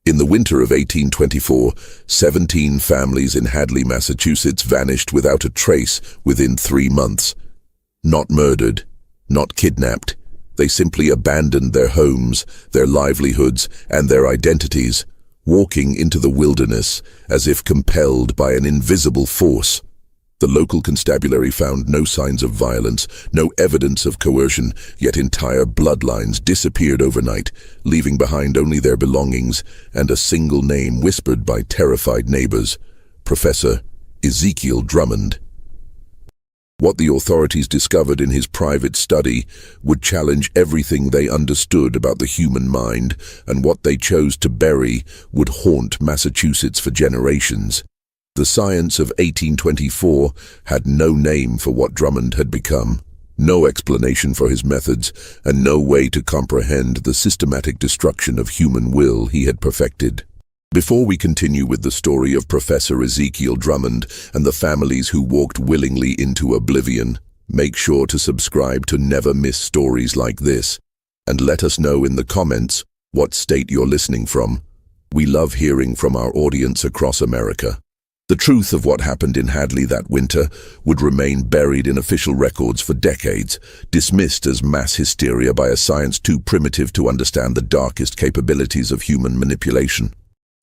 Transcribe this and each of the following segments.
In the winter of 1824, 17 families in Hadley, Massachusetts vanished without a trace within 3 months. Not murdered, not kidnapped. They simply abandoned their homes, their livelihoods, and their identities, walking into the wilderness as if compelled by an invisible force. The local constabulary found no signs of violence, no evidence of coercion, yet entire bloodlines disappeared overnight, leaving behind only their belongings and a single name whispered by terrified neighbors: Professor Ezekiel Drummond. What the authorities discovered in his private study would challenge everything they understood about the human mind, and what they chose to bury would haunt Massachusetts for generations. The science of 1824 had no name for what Drummond had become, no explanation for his methods, and no way to comprehend the systematic destruction of human will he had perfected. Before we continue with the story of Professor Ezekiel Drummond and the families who walked willingly into oblivion, make sure to subscribe to never miss stories like this, and let us know in the comments what state you're listening from. We love hearing from our audience across America. The truth of what happened in Hadley that winter would remain buried in official records for decades, dismissed as mass hysteria by a science too primitive to understand the darkest capabilities of human manipulation.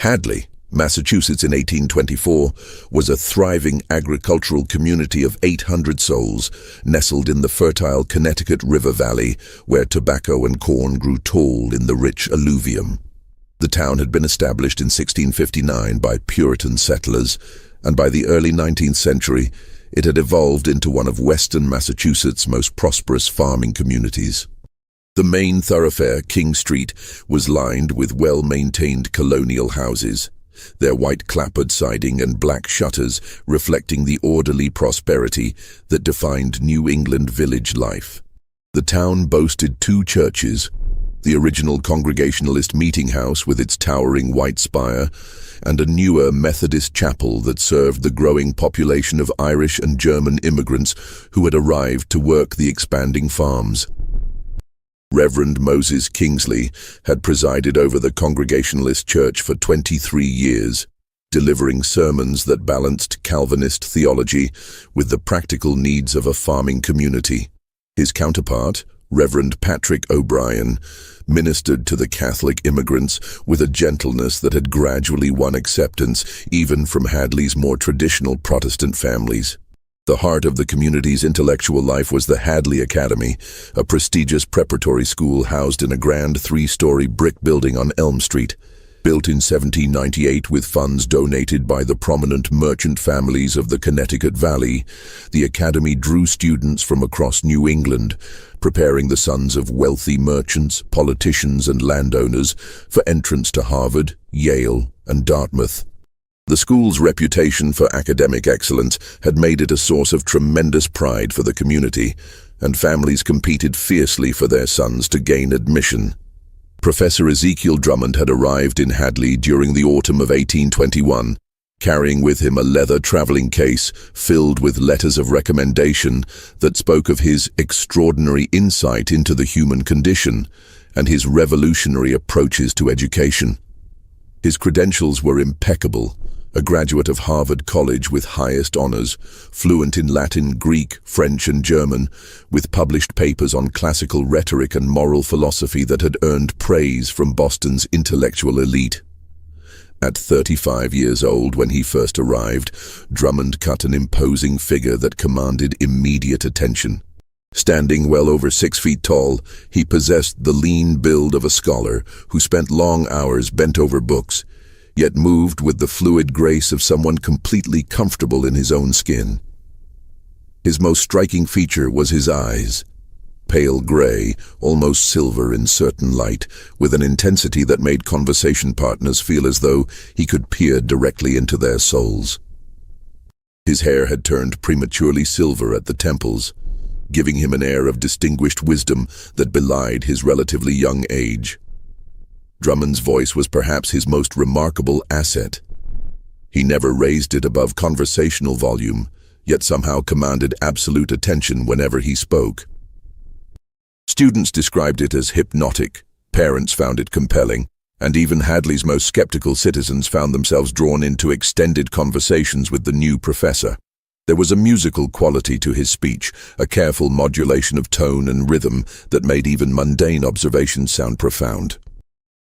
Hadley, Massachusetts in 1824, was a thriving agricultural community of 800 souls, nestled in the fertile Connecticut River Valley, where tobacco and corn grew tall in the rich alluvium. The town had been established in 1659 by Puritan settlers, and by the early 19th century, it had evolved into one of western Massachusetts' most prosperous farming communities. The main thoroughfare, King Street, was lined with well-maintained colonial houses, their white clapboard siding and black shutters reflecting the orderly prosperity that defined New England village life. The town boasted 2 churches, the original Congregationalist meeting house with its towering white spire, and a newer Methodist chapel that served the growing population of Irish and German immigrants who had arrived to work the expanding farms. Reverend Moses Kingsley had presided over the Congregationalist Church for 23 years, delivering sermons that balanced Calvinist theology with the practical needs of a farming community. His counterpart, Reverend Patrick O'Brien, ministered to the Catholic immigrants with a gentleness that had gradually won acceptance even from Hadley's more traditional Protestant families. The heart of the community's intellectual life was the Hadley Academy, a prestigious preparatory school housed in a grand 3-story brick building on Elm Street. Built in 1798 with funds donated by the prominent merchant families of the Connecticut Valley, the academy drew students from across New England, preparing the sons of wealthy merchants, politicians, and landowners for entrance to Harvard, Yale, and Dartmouth. The school's reputation for academic excellence had made it a source of tremendous pride for the community, and families competed fiercely for their sons to gain admission. Professor Ezekiel Drummond had arrived in Hadley during the autumn of 1821, carrying with him a leather traveling case filled with letters of recommendation that spoke of his extraordinary insight into the human condition and his revolutionary approaches to education. His credentials were impeccable. A graduate of Harvard College with highest honors, fluent in Latin, Greek, French, and German, with published papers on classical rhetoric and moral philosophy that had earned praise from Boston's intellectual elite. At 35 years old when he first arrived, Drummond cut an imposing figure that commanded immediate attention. Standing well over 6 feet tall, he possessed the lean build of a scholar who spent long hours bent over books, yet moved with the fluid grace of someone completely comfortable in his own skin. His most striking feature was his eyes, pale gray, almost silver in certain light, with an intensity that made conversation partners feel as though he could peer directly into their souls. His hair had turned prematurely silver at the temples, giving him an air of distinguished wisdom that belied his relatively young age. Drummond's voice was perhaps his most remarkable asset. He never raised it above conversational volume, yet somehow commanded absolute attention whenever he spoke. Students described it as hypnotic, parents found it compelling, And even Hadley's most skeptical citizens found themselves drawn into extended conversations with the new professor. There was a musical quality to his speech, a careful modulation of tone and rhythm that made even mundane observations sound profound.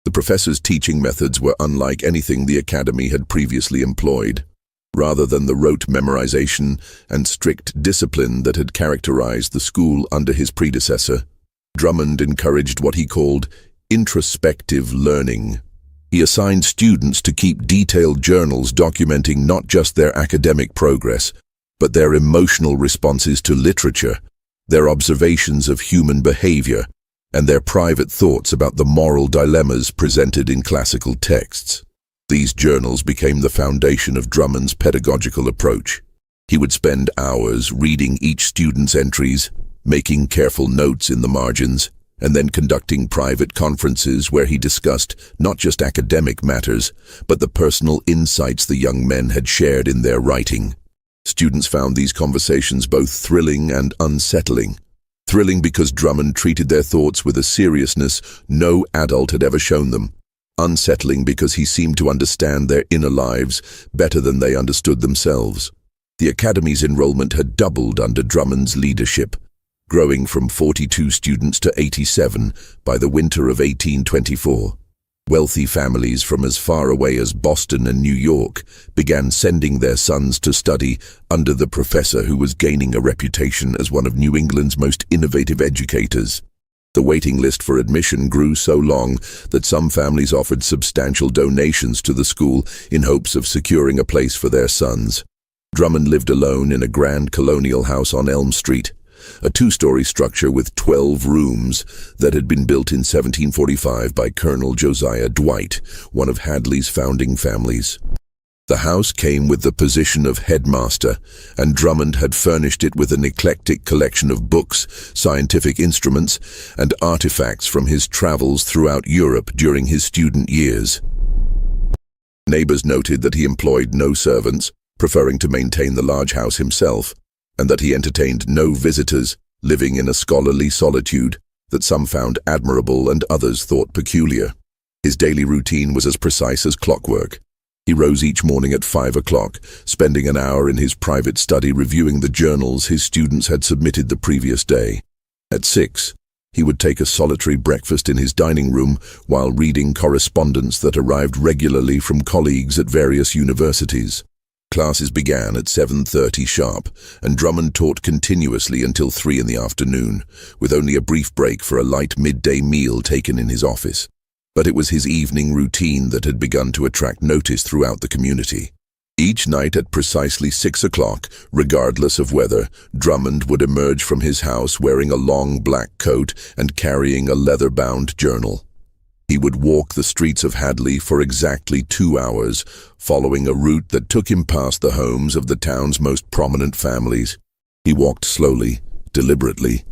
The professor's teaching methods were unlike anything the academy had previously employed. Rather than the rote memorization and strict discipline that had characterized the school under his predecessor, Drummond encouraged what he called introspective learning. He assigned students to keep detailed journals documenting not just their academic progress, but their emotional responses to literature, their observations of human behavior, and their private thoughts about the moral dilemmas presented in classical texts. These journals became the foundation of Drummond's pedagogical approach. He would spend hours reading each student's entries, making careful notes in the margins, and then conducting private conferences where he discussed not just academic matters, but the personal insights the young men had shared in their writing. Students found these conversations both thrilling and unsettling. Thrilling because Drummond treated their thoughts with a seriousness no adult had ever shown them. Unsettling because he seemed to understand their inner lives better than they understood themselves. The academy's enrollment had doubled under Drummond's leadership, growing from 42 students to 87 by the winter of 1824. Wealthy families from as far away as Boston and New York began sending their sons to study under the professor who was gaining a reputation as one of New England's most innovative educators. The waiting list for admission grew so long that some families offered substantial donations to the school in hopes of securing a place for their sons. Drummond lived alone in a grand colonial house on Elm Street, a two-story structure with 12 rooms that had been built in 1745 by Colonel Josiah Dwight, one of Hadley's founding families. The house came with the position of headmaster, and Drummond had furnished it with an eclectic collection of books, scientific instruments, and artifacts from his travels throughout Europe during his student years. Neighbors noted that he employed no servants, preferring to maintain the large house himself, and that he entertained no visitors, living in a scholarly solitude that some found admirable and others thought peculiar. His daily routine was as precise as clockwork. He rose each morning at 5 o'clock, spending an hour in his private study reviewing the journals his students had submitted the previous day. At 6, he would take a solitary breakfast in his dining room while reading correspondence that arrived regularly from colleagues at various universities. Classes began at 7:30 sharp, and Drummond taught continuously until 3 in the afternoon, with only a brief break for a light midday meal taken in his office. But it was his evening routine that had begun to attract notice throughout the community. Each night at precisely 6 o'clock, regardless of weather, Drummond would emerge from his house wearing a long black coat and carrying a leather-bound journal. He would walk the streets of Hadley for exactly 2 hours, following a route that took him past the homes of the town's most prominent families. He walked slowly, deliberately,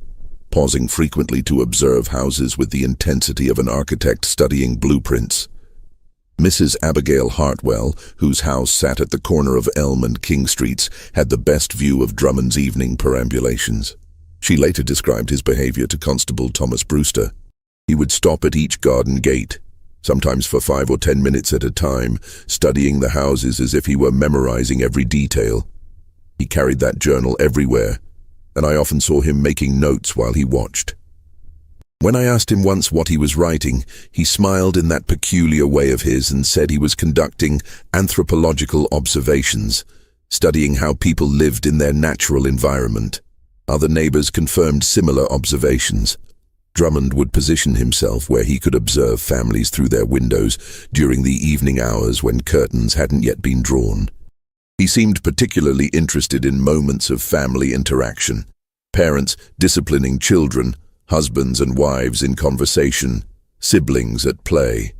pausing frequently to observe houses with the intensity of an architect studying blueprints. Mrs. Abigail Hartwell, whose house sat at the corner of Elm and King Streets, had the best view of Drummond's evening perambulations. She later described his behavior to Constable Thomas Brewster. He would stop at each garden gate, sometimes for 5 or 10 minutes at a time, studying the houses as if he were memorizing every detail. He carried that journal everywhere, and I often saw him making notes while he watched. When I asked him once what he was writing, he smiled in that peculiar way of his and said he was conducting anthropological observations, studying how people lived in their natural environment. Other neighbors confirmed similar observations. Drummond would position himself where he could observe families through their windows during the evening hours when curtains hadn't yet been drawn. He seemed particularly interested in moments of family interaction, parents disciplining children, husbands and wives in conversation, siblings at play.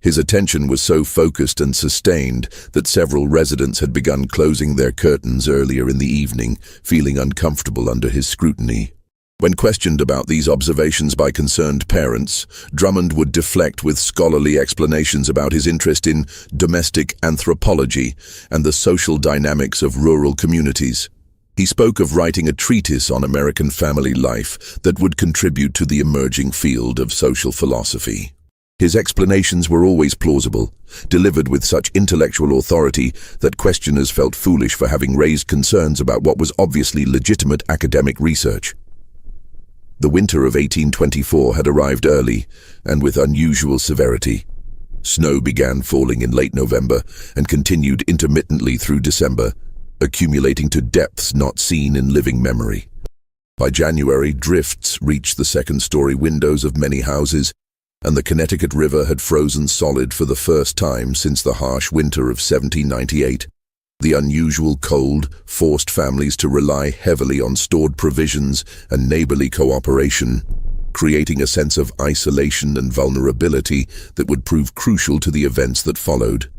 His attention was so focused and sustained that several residents had begun closing their curtains earlier in the evening, feeling uncomfortable under his scrutiny. When questioned about these observations by concerned parents, Drummond would deflect with scholarly explanations about his interest in domestic anthropology and the social dynamics of rural communities. He spoke of writing a treatise on American family life that would contribute to the emerging field of social philosophy. His explanations were always plausible, delivered with such intellectual authority that questioners felt foolish for having raised concerns about what was obviously legitimate academic research. The winter of 1824 had arrived early and with unusual severity. Snow began falling in late November and continued intermittently through December, accumulating to depths not seen in living memory. By January, drifts reached the second-story windows of many houses, and the Connecticut River had frozen solid for the first time since the harsh winter of 1798. The unusual cold forced families to rely heavily on stored provisions and neighborly cooperation, creating a sense of isolation and vulnerability that would prove crucial to the events that followed.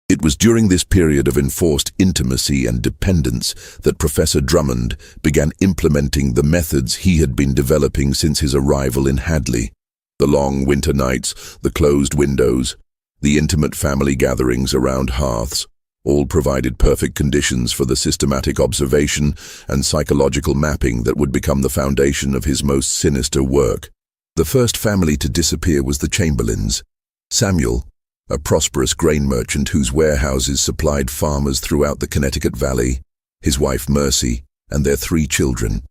It was during this period of enforced intimacy and dependence that Professor Drummond began implementing the methods he had been developing since his arrival in Hadley. The long winter nights, the closed windows, the intimate family gatherings around hearths, all provided perfect conditions for the systematic observation and psychological mapping that would become the foundation of his most sinister work. The first family to disappear was the Chamberlains. Samuel, a prosperous grain merchant whose warehouses supplied farmers throughout the Connecticut Valley, his wife Mercy, and their 3 children,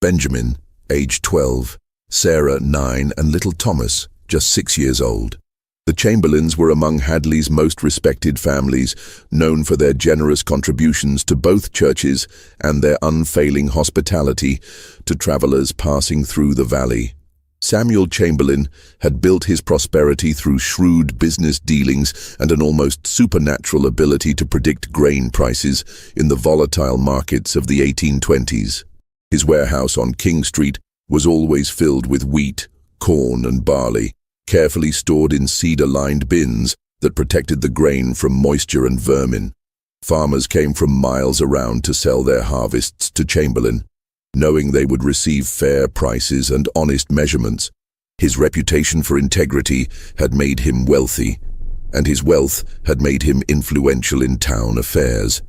Benjamin, aged 12, Sarah, 9, and little Thomas, just 6 years old. The Chamberlains were among Hadley's most respected families, known for their generous contributions to both churches and their unfailing hospitality to travelers passing through the valley. Samuel Chamberlain had built his prosperity through shrewd business dealings and an almost supernatural ability to predict grain prices in the volatile markets of the 1820s. His warehouse on King Street was always filled with wheat, corn, and barley, carefully stored in cedar-lined bins that protected the grain from moisture and vermin. Farmers came from miles around to sell their harvests to Chamberlain, knowing they would receive fair prices and honest measurements. His reputation for integrity had made him wealthy, and his wealth had made him influential in town affairs.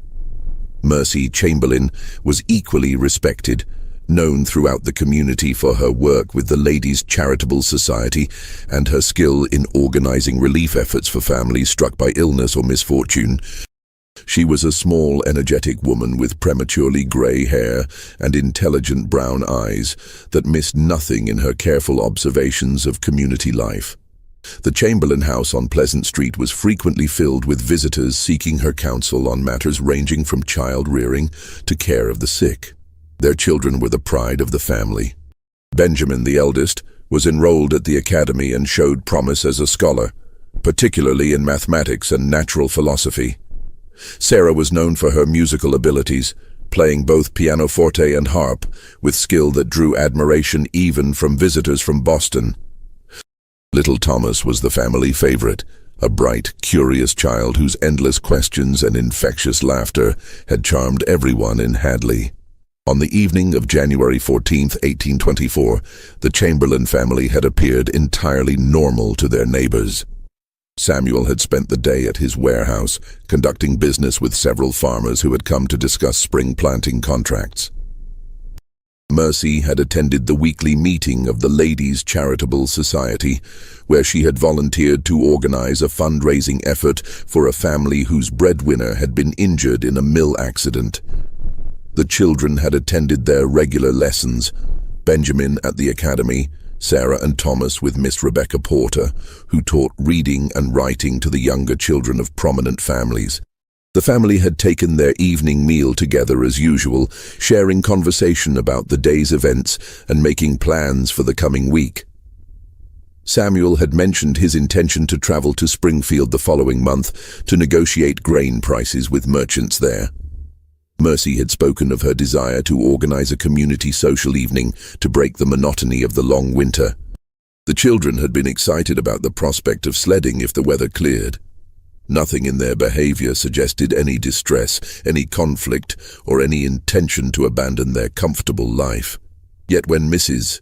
Mercy Chamberlain was equally respected, known throughout the community for her work with the Ladies' Charitable Society and her skill in organizing relief efforts for families struck by illness or misfortune. She was a small, energetic woman with prematurely gray hair and intelligent brown eyes that missed nothing in her careful observations of community life. The Chamberlain house on Pleasant Street was frequently filled with visitors seeking her counsel on matters ranging from child rearing to care of the sick. Their children were the pride of the family. Benjamin, the eldest, was enrolled at the academy and showed promise as a scholar, particularly in mathematics and natural philosophy. Sarah was known for her musical abilities, playing both pianoforte and harp, with skill that drew admiration even from visitors from Boston. Little Thomas was the family favorite, a bright, curious child whose endless questions and infectious laughter had charmed everyone in Hadley. On the evening of January 14, 1824, the Chamberlain family had appeared entirely normal to their neighbors. Samuel had spent the day at his warehouse, conducting business with several farmers who had come to discuss spring planting contracts. Mercy had attended the weekly meeting of the Ladies' Charitable Society, where she had volunteered to organize a fundraising effort for a family whose breadwinner had been injured in a mill accident. The children had attended their regular lessons, Benjamin at the academy, Sarah and Thomas with Miss Rebecca Porter, who taught reading and writing to the younger children of prominent families. The family had taken their evening meal together as usual, sharing conversation about the day's events and making plans for the coming week. Samuel had mentioned his intention to travel to Springfield the following month to negotiate grain prices with merchants there. Mercy had spoken of her desire to organize a community social evening to break the monotony of the long winter. The children had been excited about the prospect of sledding if the weather cleared. Nothing in their behavior suggested any distress, any conflict, or any intention to abandon their comfortable life. Yet when Mrs.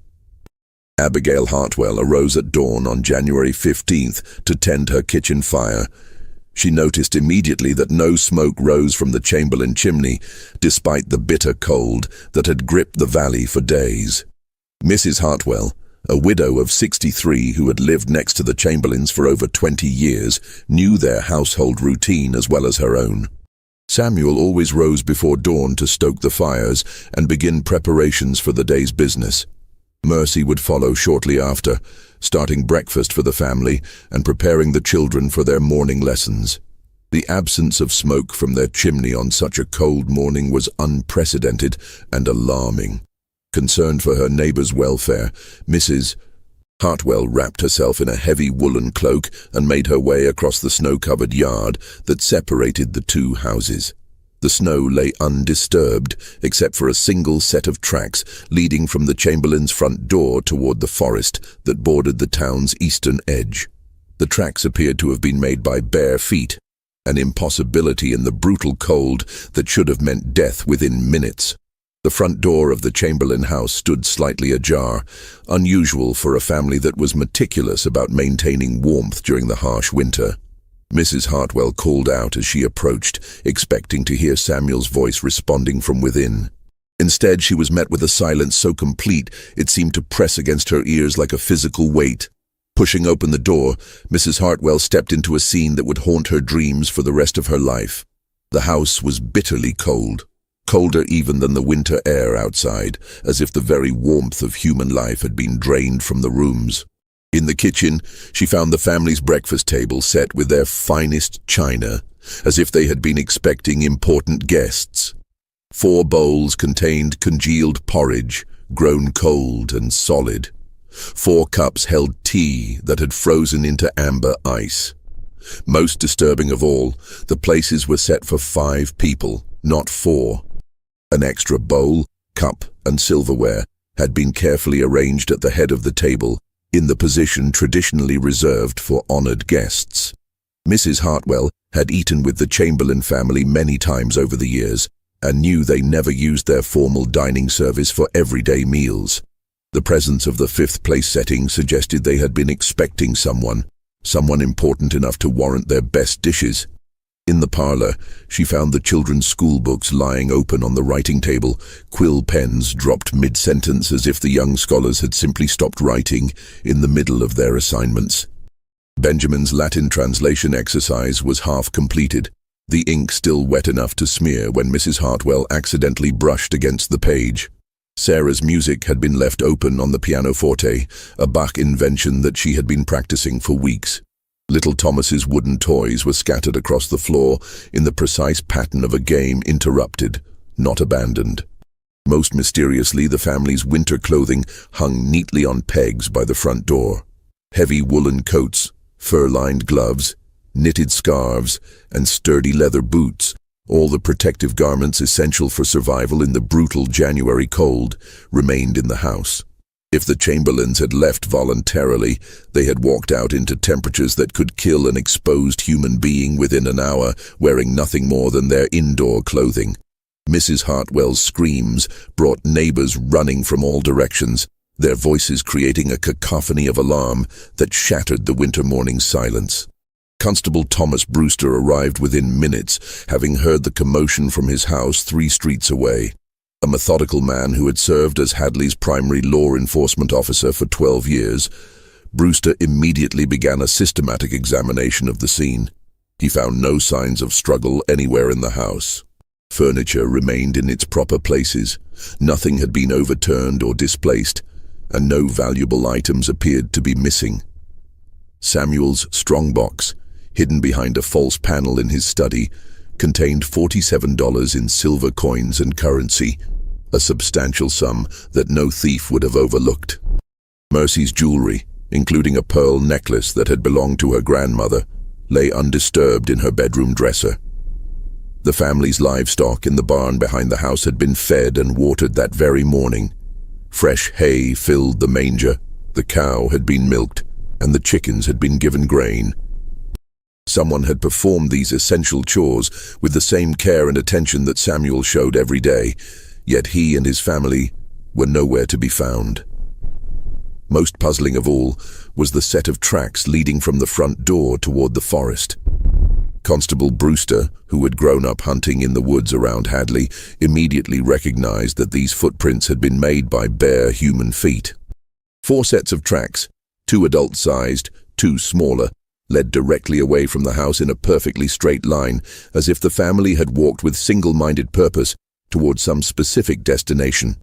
Abigail Hartwell arose at dawn on January 15th to tend her kitchen fire, she noticed immediately that no smoke rose from the Chamberlain chimney, despite the bitter cold that had gripped the valley for days. Mrs. Hartwell, A widow of 63 who had lived next to the Chamberlains for over 20 years knew their household routine as well as her own. Samuel always rose before dawn to stoke the fires and begin preparations for the day's business. Mercy would follow shortly after, starting breakfast for the family and preparing the children for their morning lessons. The absence of smoke from their chimney on such a cold morning was unprecedented and alarming. Concerned for her neighbor's welfare, Mrs. Hartwell wrapped herself in a heavy woolen cloak and made her way across the snow-covered yard that separated the two houses. The snow lay undisturbed, except for a single set of tracks leading from the Chamberlain's front door toward the forest that bordered the town's eastern edge. The tracks appeared to have been made by bare feet, an impossibility in the brutal cold that should have meant death within minutes. The front door of the Chamberlain house stood slightly ajar, unusual for a family that was meticulous about maintaining warmth during the harsh winter. Mrs. Hartwell called out as she approached, expecting to hear Samuel's voice responding from within. Instead, she was met with a silence so complete it seemed to press against her ears like a physical weight. Pushing open the door, Mrs. Hartwell stepped into a scene that would haunt her dreams for the rest of her life. The house was bitterly cold. Colder even than the winter air outside, as if the very warmth of human life had been drained from the rooms. In the kitchen, she found the family's breakfast table set with their finest china, as if they had been expecting important guests. 4 bowls contained congealed porridge, grown cold and solid. 4 cups held tea that had frozen into amber ice. Most disturbing of all, the places were set for 5 people, not 4. An extra bowl, cup, and silverware had been carefully arranged at the head of the table, in the position traditionally reserved for honored guests. Mrs. Hartwell had eaten with the Chamberlain family many times over the years, and knew they never used their formal dining service for everyday meals. The presence of the 5th place setting suggested they had been expecting someone important enough to warrant their best dishes. In the parlor, she found the children's school books lying open on the writing table, quill pens dropped mid-sentence as if the young scholars had simply stopped writing in the middle of their assignments. Benjamin's Latin translation exercise was half completed, the ink still wet enough to smear when Mrs. Hartwell accidentally brushed against the page. Sarah's music had been left open on the pianoforte, a Bach invention that she had been practicing for weeks. Little Thomas's wooden toys were scattered across the floor in the precise pattern of a game interrupted, not abandoned. Most mysteriously, the family's winter clothing hung neatly on pegs by the front door. Heavy woolen coats, fur-lined gloves, knitted scarves, and sturdy leather boots, all the protective garments essential for survival in the brutal January cold, remained in the house. If the Chamberlains had left voluntarily, they had walked out into temperatures that could kill an exposed human being within an hour, wearing nothing more than their indoor clothing. Mrs. Hartwell's screams brought neighbors running from all directions, their voices creating a cacophony of alarm that shattered the winter morning's silence. Constable Thomas Brewster arrived within minutes, having heard the commotion from his house 3 streets away. A methodical man who had served as Hadley's primary law enforcement officer for 12 years, Brewster immediately began a systematic examination of the scene. He found no signs of struggle anywhere in the house. Furniture remained in its proper places, nothing had been overturned or displaced, and no valuable items appeared to be missing. Samuel's strongbox, hidden behind a false panel in his study, contained $47 in silver coins and currency, a substantial sum that no thief would have overlooked. Mercy's jewelry, including a pearl necklace that had belonged to her grandmother, lay undisturbed in her bedroom dresser. The family's livestock in the barn behind the house had been fed and watered that very morning. Fresh hay filled the manger, the cow had been milked, and the chickens had been given grain. Someone had performed these essential chores with the same care and attention that Samuel showed every day, yet he and his family were nowhere to be found. Most puzzling of all was the set of tracks leading from the front door toward the forest. Constable Brewster, who had grown up hunting in the woods around Hadley, immediately recognized that these footprints had been made by bare human feet. 4 sets of tracks, 2 adult-sized, 2 smaller, led directly away from the house in a perfectly straight line, as if the family had walked with single-minded purpose towards some specific destination.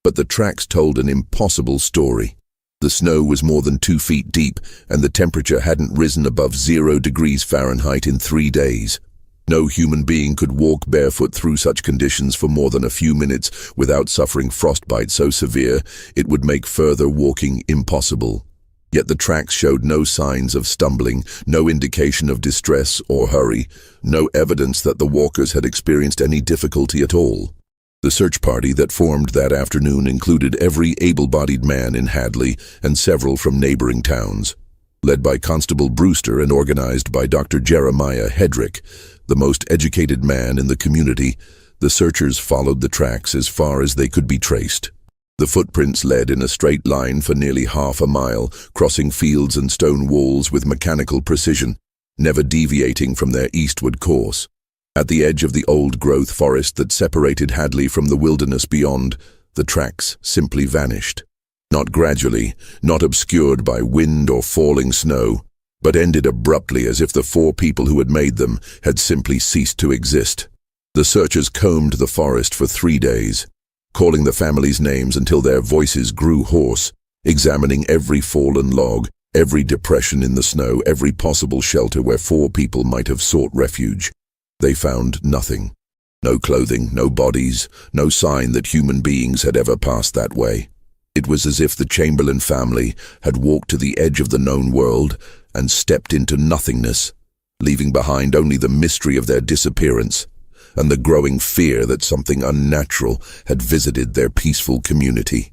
But the tracks told an impossible story. The snow was more than 2 feet deep, and the temperature hadn't risen above 0 degrees Fahrenheit in 3 days. No human being could walk barefoot through such conditions for more than a few minutes without suffering frostbite so severe it would make further walking impossible. Yet the tracks showed no signs of stumbling, no indication of distress or hurry, no evidence that the walkers had experienced any difficulty at all. The search party that formed that afternoon included every able-bodied man in Hadley and several from neighboring towns. Led by Constable Brewster and organized by Dr. Jeremiah Hedrick, the most educated man in the community, the searchers followed the tracks as far as they could be traced. The footprints led in a straight line for nearly half a mile, crossing fields and stone walls with mechanical precision, never deviating from their eastward course. At the edge of the old-growth forest that separated Hadley from the wilderness beyond, the tracks simply vanished. Not gradually, not obscured by wind or falling snow, but ended abruptly as if the 4 people who had made them had simply ceased to exist. The searchers combed the forest for 3 days, calling the families' names until their voices grew hoarse, examining every fallen log, every depression in the snow, every possible shelter where 4 people might have sought refuge. They found nothing. No clothing, no bodies, no sign that human beings had ever passed that way. It was as if the Chamberlain family had walked to the edge of the known world and stepped into nothingness, leaving behind only the mystery of their disappearance and the growing fear that something unnatural had visited their peaceful community.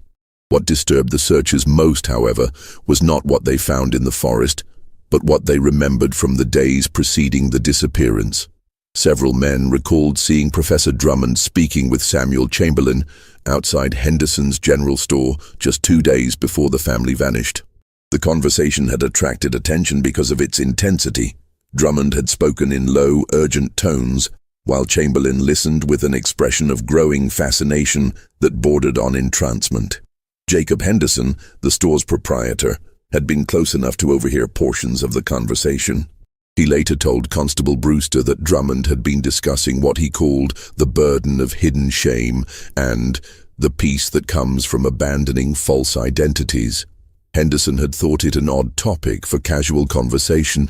What disturbed the searchers most, however, was not what they found in the forest, but what they remembered from the days preceding the disappearance. Several men recalled seeing Professor Drummond speaking with Samuel Chamberlain outside Henderson's general store just 2 days before the family vanished. The conversation had attracted attention because of its intensity. Drummond had spoken in low, urgent tones, while Chamberlain listened with an expression of growing fascination that bordered on entrancement. Jacob Henderson, the store's proprietor, had been close enough to overhear portions of the conversation. He later told Constable Brewster that Drummond had been discussing what he called the burden of hidden shame and the peace that comes from abandoning false identities. Henderson had thought it an odd topic for casual conversation,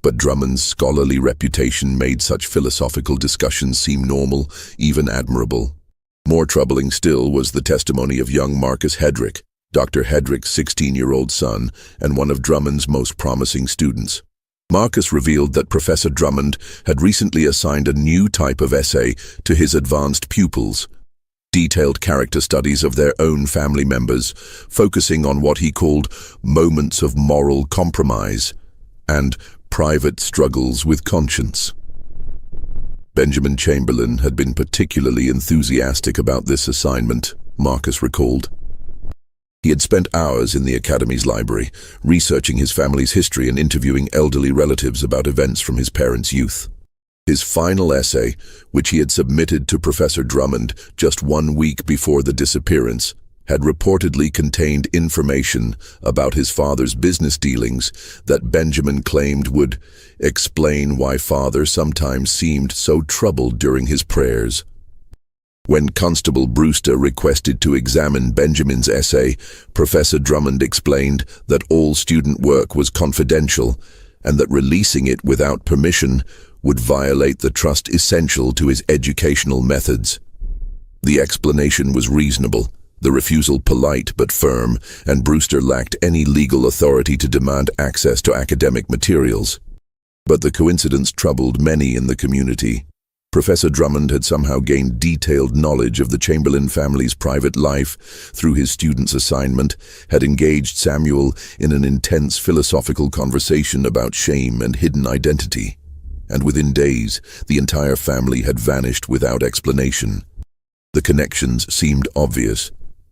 but Drummond's scholarly reputation made such philosophical discussions seem normal, even admirable. More troubling still was the testimony of young Marcus Hedrick, Dr. Hedrick's 16-year-old son and one of Drummond's most promising students. Marcus revealed that Professor Drummond had recently assigned a new type of essay to his advanced pupils, detailed character studies of their own family members, focusing on what he called moments of moral compromise and private struggles with conscience. Benjamin Chamberlain had been particularly enthusiastic about this assignment, Marcus recalled. He had spent hours in the Academy's library, researching his family's history and interviewing elderly relatives about events from his parents' youth. His final essay, which he had submitted to Professor Drummond just 1 week before the disappearance, had reportedly contained information about his father's business dealings that Benjamin claimed would explain why father sometimes seemed so troubled during his prayers. When Constable Brewster requested to examine Benjamin's essay, Professor Drummond explained that all student work was confidential and that releasing it without permission would violate the trust essential to his educational methods. The explanation was reasonable, the refusal polite but firm, and Brewster lacked any legal authority to demand access to academic materials. But the coincidence troubled many in the community. Professor Drummond had somehow gained detailed knowledge of the Chamberlain family's private life through his student's assignment, had engaged Samuel in an intense philosophical conversation about shame and hidden identity, and within days, the entire family had vanished without explanation. The connections seemed obvious,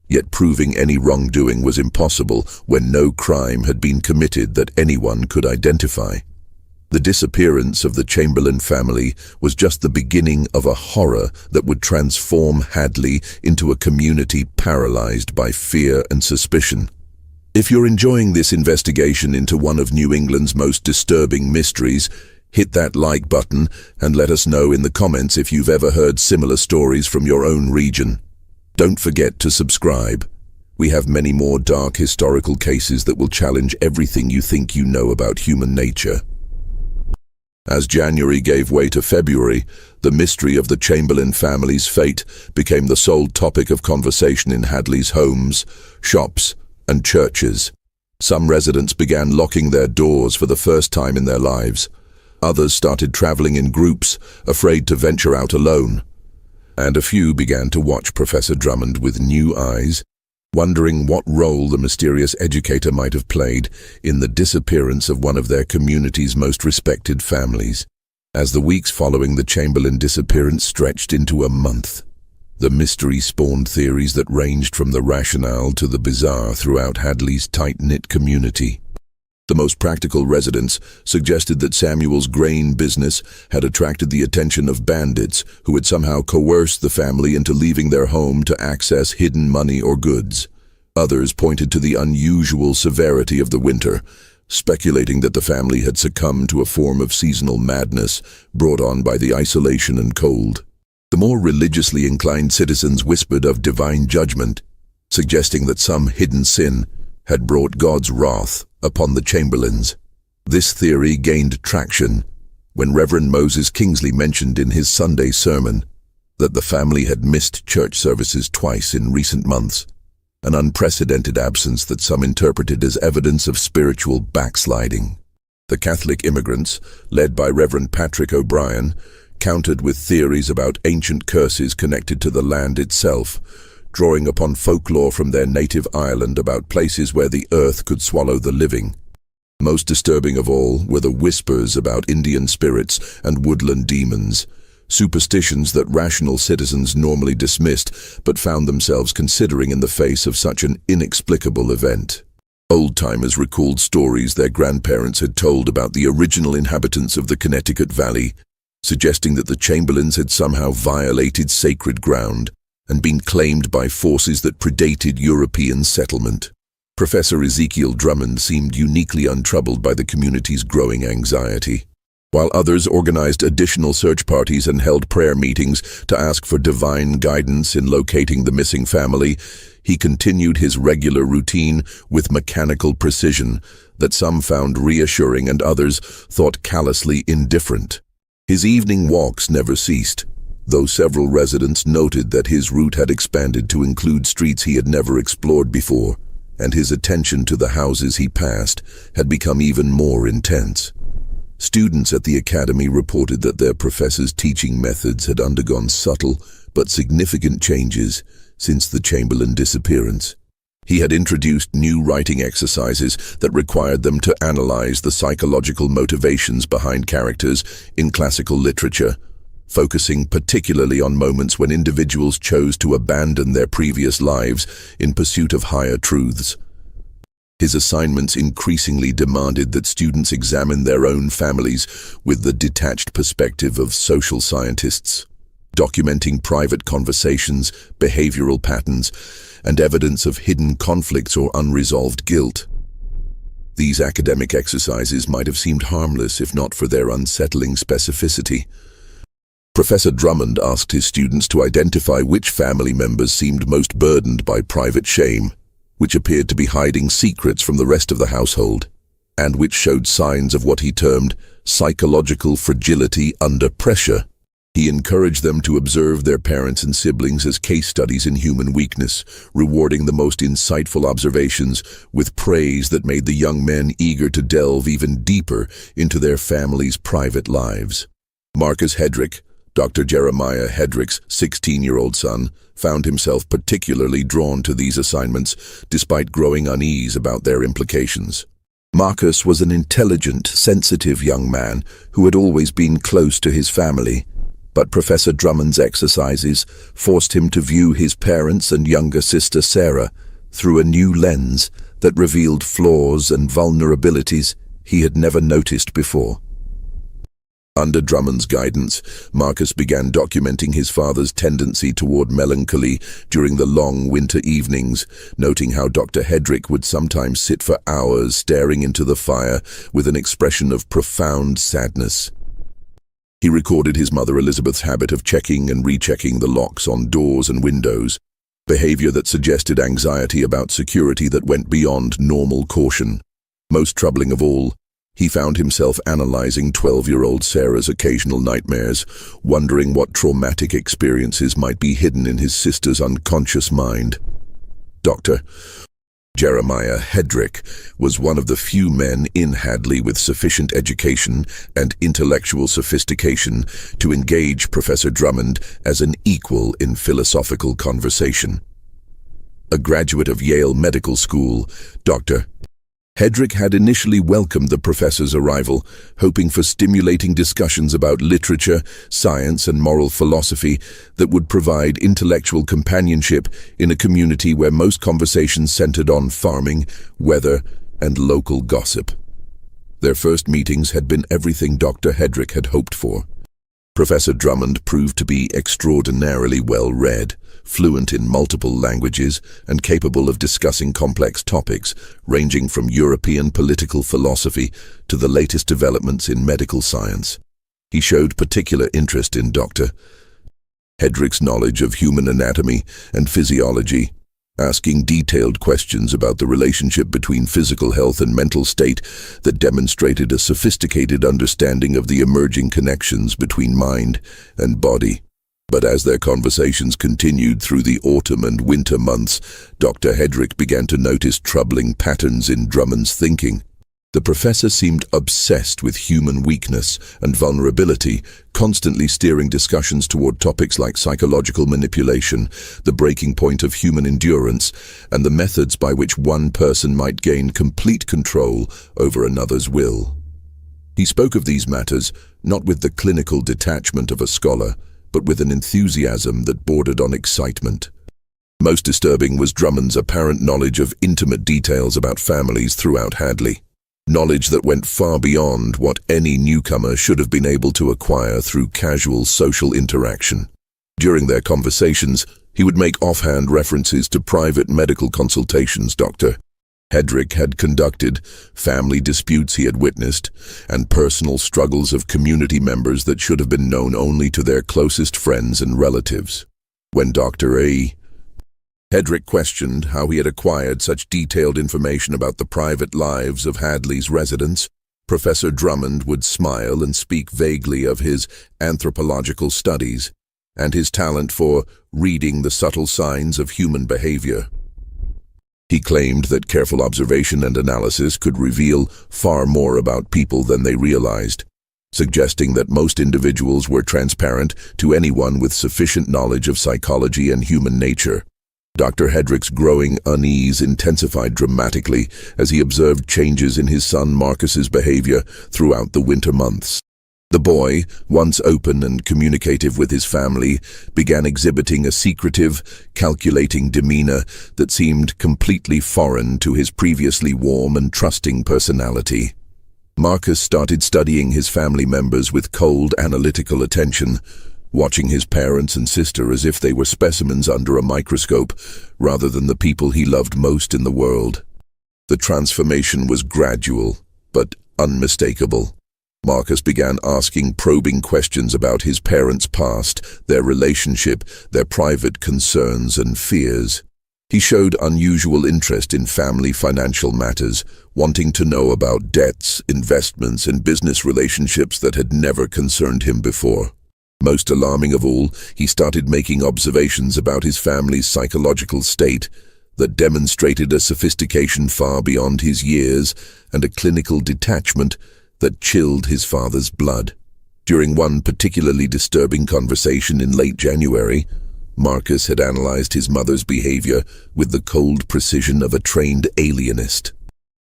yet proving any wrongdoing was impossible when no crime had been committed that anyone could identify. The disappearance of the Chamberlain family was just the beginning of a horror that would transform Hadley into a community paralyzed by fear and suspicion. If you're enjoying this investigation into one of New England's most disturbing mysteries, hit that like button and let us know in the comments if you've ever heard similar stories from your own region. Don't forget to subscribe. We have many more dark historical cases that will challenge everything you think you know about human nature. As January gave way to February, the mystery of the Chamberlain family's fate became the sole topic of conversation in Hadley's homes, shops, and churches. Some residents began locking their doors for the first time in their lives. Others started traveling in groups, afraid to venture out alone. And a few began to watch Professor Drummond with new eyes, wondering what role the mysterious educator might have played in the disappearance of one of their community's most respected families. As the weeks following the Chamberlain disappearance stretched into a month, the mystery spawned theories that ranged from the rationale to the bizarre throughout Hadley's tight-knit community. The most practical residents suggested that Samuel's grain business had attracted the attention of bandits who had somehow coerced the family into leaving their home to access hidden money or goods. Others pointed to the unusual severity of the winter, speculating that the family had succumbed to a form of seasonal madness brought on by the isolation and cold. The more religiously inclined citizens whispered of divine judgment, suggesting that some hidden sin had brought God's wrath upon the Chamberlains. This theory gained traction when Reverend Moses Kingsley mentioned in his Sunday sermon that the family had missed church services twice in recent months, an unprecedented absence that some interpreted as evidence of spiritual backsliding. The Catholic immigrants, led by Reverend Patrick O'Brien, countered with theories about ancient curses connected to the land itself, drawing upon folklore from their native Ireland about places where the earth could swallow the living. Most disturbing of all were the whispers about Indian spirits and woodland demons, superstitions that rational citizens normally dismissed but found themselves considering in the face of such an inexplicable event. Old-timers recalled stories their grandparents had told about the original inhabitants of the Connecticut Valley, suggesting that the Chamberlains had somehow violated sacred ground and been claimed by forces that predated European settlement. Professor Ezekiel Drummond seemed uniquely untroubled by the community's growing anxiety. While others organized additional search parties and held prayer meetings to ask for divine guidance in locating the missing family, he continued his regular routine with mechanical precision that some found reassuring and others thought callously indifferent. His evening walks never ceased, though several residents noted that his route had expanded to include streets he had never explored before, and his attention to the houses he passed had become even more intense. Students at the academy reported that their professors' teaching methods had undergone subtle but significant changes since the Chamberlain disappearance. He had introduced new writing exercises that required them to analyze the psychological motivations behind characters in classical literature, focusing particularly on moments when individuals chose to abandon their previous lives in pursuit of higher truths. His assignments increasingly demanded that students examine their own families with the detached perspective of social scientists, documenting private conversations, behavioral patterns, and evidence of hidden conflicts or unresolved guilt. These academic exercises might have seemed harmless if not for their unsettling specificity. Professor Drummond asked his students to identify which family members seemed most burdened by private shame, which appeared to be hiding secrets from the rest of the household, and which showed signs of what he termed psychological fragility under pressure. He encouraged them to observe their parents and siblings as case studies in human weakness, rewarding the most insightful observations with praise that made the young men eager to delve even deeper into their families' private lives. Marcus Hedrick, Dr. Jeremiah Hedrick's 16-year-old son, found himself particularly drawn to these assignments despite growing unease about their implications. Marcus was an intelligent, sensitive young man who had always been close to his family, but Professor Drummond's exercises forced him to view his parents and younger sister Sarah through a new lens that revealed flaws and vulnerabilities he had never noticed before. Under Drummond's guidance, Marcus began documenting his father's tendency toward melancholy during the long winter evenings, noting how Dr. Hedrick would sometimes sit for hours staring into the fire with an expression of profound sadness. He recorded his mother Elizabeth's habit of checking and rechecking the locks on doors and windows, behavior that suggested anxiety about security that went beyond normal caution. Most troubling of all, he found himself analyzing 12-year-old Sarah's occasional nightmares, wondering what traumatic experiences might be hidden in his sister's unconscious mind. Dr. Jeremiah Hedrick was one of the few men in Hadley with sufficient education and intellectual sophistication to engage Professor Drummond as an equal in philosophical conversation. A graduate of Yale Medical School, Dr. Hedrick had initially welcomed the professor's arrival, hoping for stimulating discussions about literature, science, and moral philosophy that would provide intellectual companionship in a community where most conversations centered on farming, weather, and local gossip. Their first meetings had been everything Dr. Hedrick had hoped for. Professor Drummond proved to be extraordinarily well-read, fluent in multiple languages, and capable of discussing complex topics ranging from European political philosophy to the latest developments in medical science. He showed particular interest in Dr. Hedrick's knowledge of human anatomy and physiology, asking detailed questions about the relationship between physical health and mental state that demonstrated a sophisticated understanding of the emerging connections between mind and body. But as their conversations continued through the autumn and winter months, Dr. Hedrick began to notice troubling patterns in Drummond's thinking. The professor seemed obsessed with human weakness and vulnerability, constantly steering discussions toward topics like psychological manipulation, the breaking point of human endurance, and the methods by which one person might gain complete control over another's will. He spoke of these matters not with the clinical detachment of a scholar, but with an enthusiasm that bordered on excitement. Most disturbing was Drummond's apparent knowledge of intimate details about families throughout Hadley. Knowledge that went far beyond what any newcomer should have been able to acquire through casual social interaction. During their conversations, he would make offhand references to private medical consultations Dr. Hedrick had conducted, family disputes he had witnessed, and personal struggles of community members that should have been known only to their closest friends and relatives. When Dr. Hedrick questioned how he had acquired such detailed information about the private lives of Hadley's residents, Professor Drummond would smile and speak vaguely of his anthropological studies and his talent for reading the subtle signs of human behavior. He claimed that careful observation and analysis could reveal far more about people than they realized, suggesting that most individuals were transparent to anyone with sufficient knowledge of psychology and human nature. Dr. Hedrick's growing unease intensified dramatically as he observed changes in his son Marcus's behavior throughout the winter months. The boy, once open and communicative with his family, began exhibiting a secretive, calculating demeanor that seemed completely foreign to his previously warm and trusting personality. Marcus started studying his family members with cold, analytical attention, watching his parents and sister as if they were specimens under a microscope, rather than the people he loved most in the world. The transformation was gradual, but unmistakable. Marcus began asking probing questions about his parents' past, their relationship, their private concerns and fears. He showed unusual interest in family financial matters, wanting to know about debts, investments, and business relationships that had never concerned him before. Most alarming of all, he started making observations about his family's psychological state that demonstrated a sophistication far beyond his years and a clinical detachment that chilled his father's blood. During one particularly disturbing conversation in late January, Marcus had analyzed his mother's behavior with the cold precision of a trained alienist.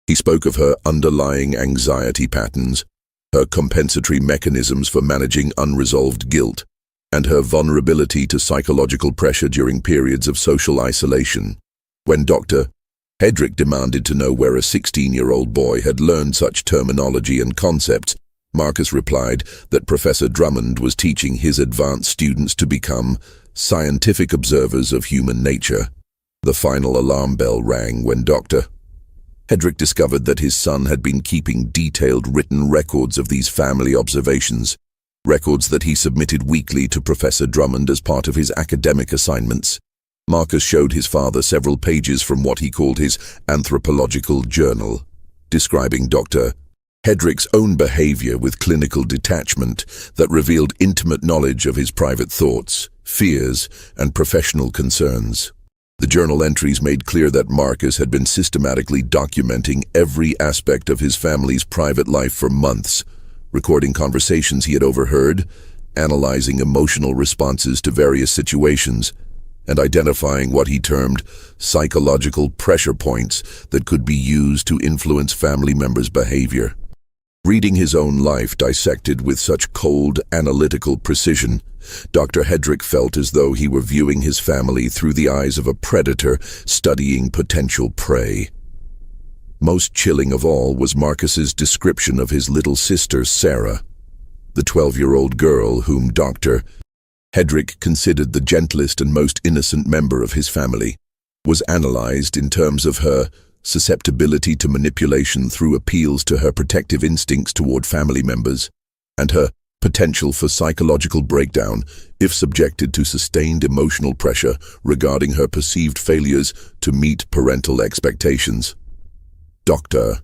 He spoke of her underlying anxiety patterns, her compensatory mechanisms for managing unresolved guilt, and her vulnerability to psychological pressure during periods of social isolation. When Dr. Hedrick demanded to know where a 16-year-old boy had learned such terminology and concepts, Marcus replied that Professor Drummond was teaching his advanced students to become scientific observers of human nature. The final alarm bell rang when Dr. Hedrick discovered that his son had been keeping detailed written records of these family observations, records that he submitted weekly to Professor Drummond as part of his academic assignments. Marcus showed his father several pages from what he called his anthropological journal, describing Dr. Hedrick's own behavior with clinical detachment that revealed intimate knowledge of his private thoughts, fears, and professional concerns. The journal entries made clear that Marcus had been systematically documenting every aspect of his family's private life for months, recording conversations he had overheard, analyzing emotional responses to various situations, and identifying what he termed psychological pressure points that could be used to influence family members' behavior. Reading his own life dissected with such cold, analytical precision, Dr. Hedrick felt as though he were viewing his family through the eyes of a predator studying potential prey. Most chilling of all was Marcus's description of his little sister, Sarah, the 12-year-old girl whom Dr. Hedrick considered the gentlest and most innocent member of his family, was analyzed in terms of her susceptibility to manipulation through appeals to her protective instincts toward family members, and her potential for psychological breakdown if subjected to sustained emotional pressure regarding her perceived failures to meet parental expectations. Dr.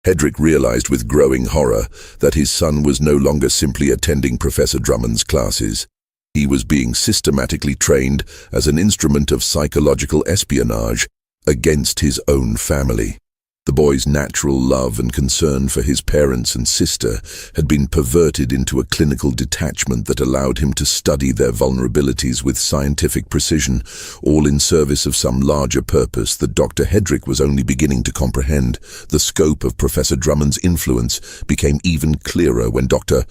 Hedrick realized with growing horror that his son was no longer simply attending Professor Drummond's classes. He was being systematically trained as an instrument of psychological espionage against his own family. The boy's natural love and concern for his parents and sister had been perverted into a clinical detachment that allowed him to study their vulnerabilities with scientific precision, all in service of some larger purpose that Dr. Hedrick was only beginning to comprehend. The scope of Professor Drummond's influence became even clearer when Dr.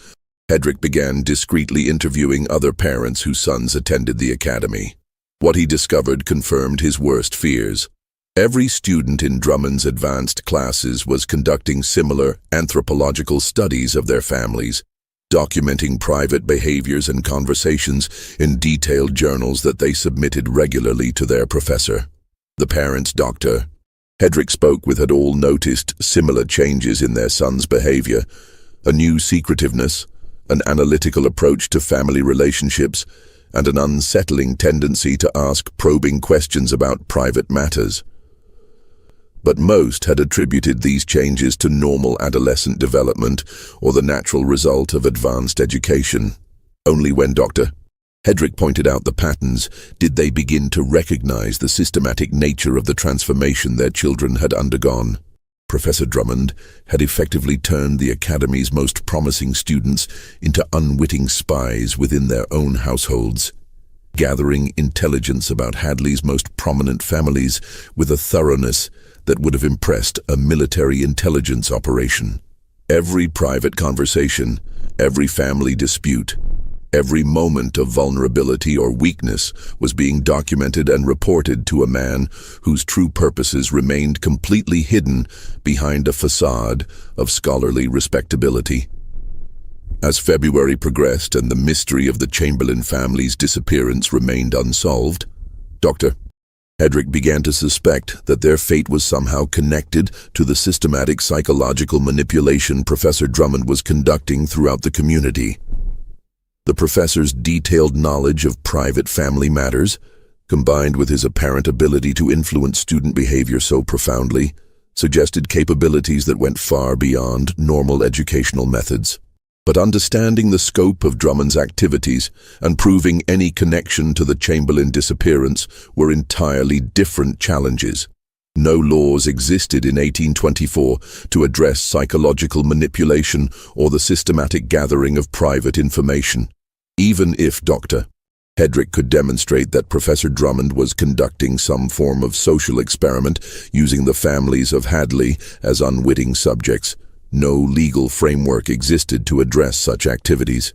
Hedrick began discreetly interviewing other parents whose sons attended the academy. What he discovered confirmed his worst fears. Every student in Drummond's advanced classes was conducting similar anthropological studies of their families, documenting private behaviors and conversations in detailed journals that they submitted regularly to their professor. The parents Dr. Hedrick spoke with had all noticed similar changes in their son's behavior, a new secretiveness, an analytical approach to family relationships, and an unsettling tendency to ask probing questions about private matters. But most had attributed these changes to normal adolescent development or the natural result of advanced education. Only when Dr. Hedrick pointed out the patterns did they begin to recognize the systematic nature of the transformation their children had undergone. Professor Drummond had effectively turned the academy's most promising students into unwitting spies within their own households, gathering intelligence about Hadley's most prominent families with a thoroughness that would have impressed a military intelligence operation. Every private conversation, every family dispute, every moment of vulnerability or weakness was being documented and reported to a man whose true purposes remained completely hidden behind a facade of scholarly respectability. As February progressed and the mystery of the Chamberlain family's disappearance remained unsolved, Dr. Hedrick began to suspect that their fate was somehow connected to the systematic psychological manipulation Professor Drummond was conducting throughout the community. The professor's detailed knowledge of private family matters, combined with his apparent ability to influence student behavior so profoundly, suggested capabilities that went far beyond normal educational methods. But understanding the scope of Drummond's activities and proving any connection to the Chamberlain disappearance were entirely different challenges. No laws existed in 1824 to address psychological manipulation or the systematic gathering of private information. Even if Dr. Hedrick could demonstrate that Professor Drummond was conducting some form of social experiment using the families of Hadley as unwitting subjects, no legal framework existed to address such activities.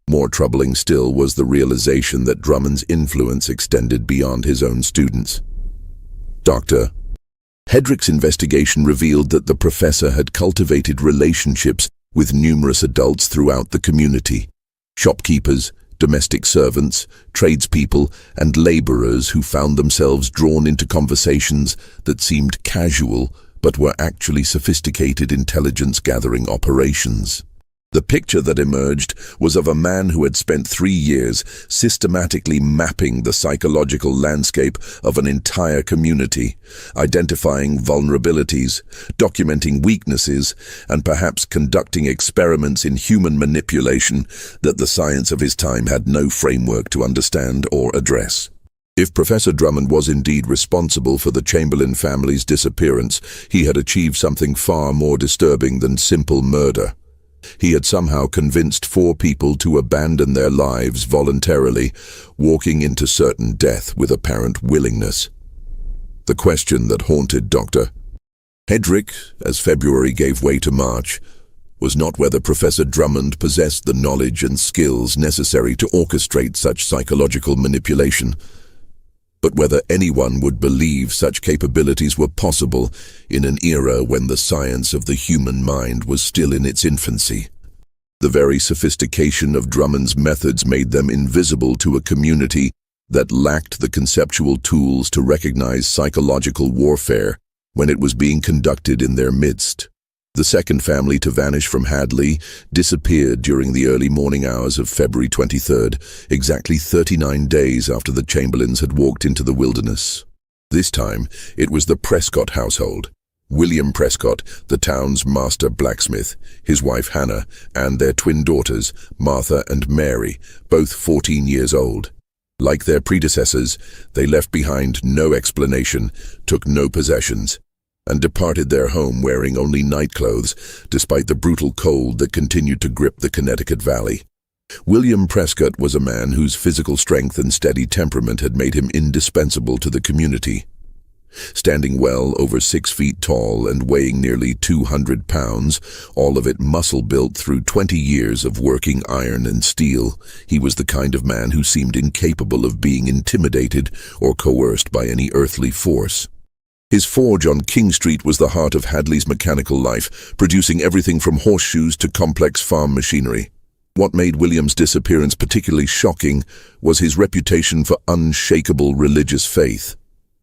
More troubling still was the realization that Drummond's influence extended beyond his own students. Dr. Hedrick's investigation revealed that the professor had cultivated relationships with numerous adults throughout the community. Shopkeepers, domestic servants, tradespeople, and laborers who found themselves drawn into conversations that seemed casual but were actually sophisticated intelligence-gathering operations. The picture that emerged was of a man who had spent 3 years systematically mapping the psychological landscape of an entire community, identifying vulnerabilities, documenting weaknesses, and perhaps conducting experiments in human manipulation that the science of his time had no framework to understand or address. If Professor Drummond was indeed responsible for the Chamberlain family's disappearance, he had achieved something far more disturbing than simple murder. He had somehow convinced 4 people to abandon their lives voluntarily, walking into certain death with apparent willingness. The question that haunted Dr. Hedrick, as February gave way to March, was not whether Professor Drummond possessed the knowledge and skills necessary to orchestrate such psychological manipulation, but whether anyone would believe such capabilities were possible in an era when the science of the human mind was still in its infancy. The very sophistication of Drummond's methods made them invisible to a community that lacked the conceptual tools to recognize psychological warfare when it was being conducted in their midst. The second family to vanish from Hadley disappeared during the early morning hours of February 23rd, exactly 39 days after the Chamberlains had walked into the wilderness. This time, it was the Prescott household. William Prescott, the town's master blacksmith, his wife Hannah, and their twin daughters, Martha and Mary, both 14 years old. Like their predecessors, they left behind no explanation, took no possessions, and departed their home wearing only nightclothes, despite the brutal cold that continued to grip the Connecticut Valley. William Prescott was a man whose physical strength and steady temperament had made him indispensable to the community. Standing well over 6 feet tall and weighing nearly 200 pounds, all of it muscle-built through 20 years of working iron and steel, he was the kind of man who seemed incapable of being intimidated or coerced by any earthly force. His forge on King Street was the heart of Hadley's mechanical life, producing everything from horseshoes to complex farm machinery. What made William's disappearance particularly shocking was his reputation for unshakable religious faith.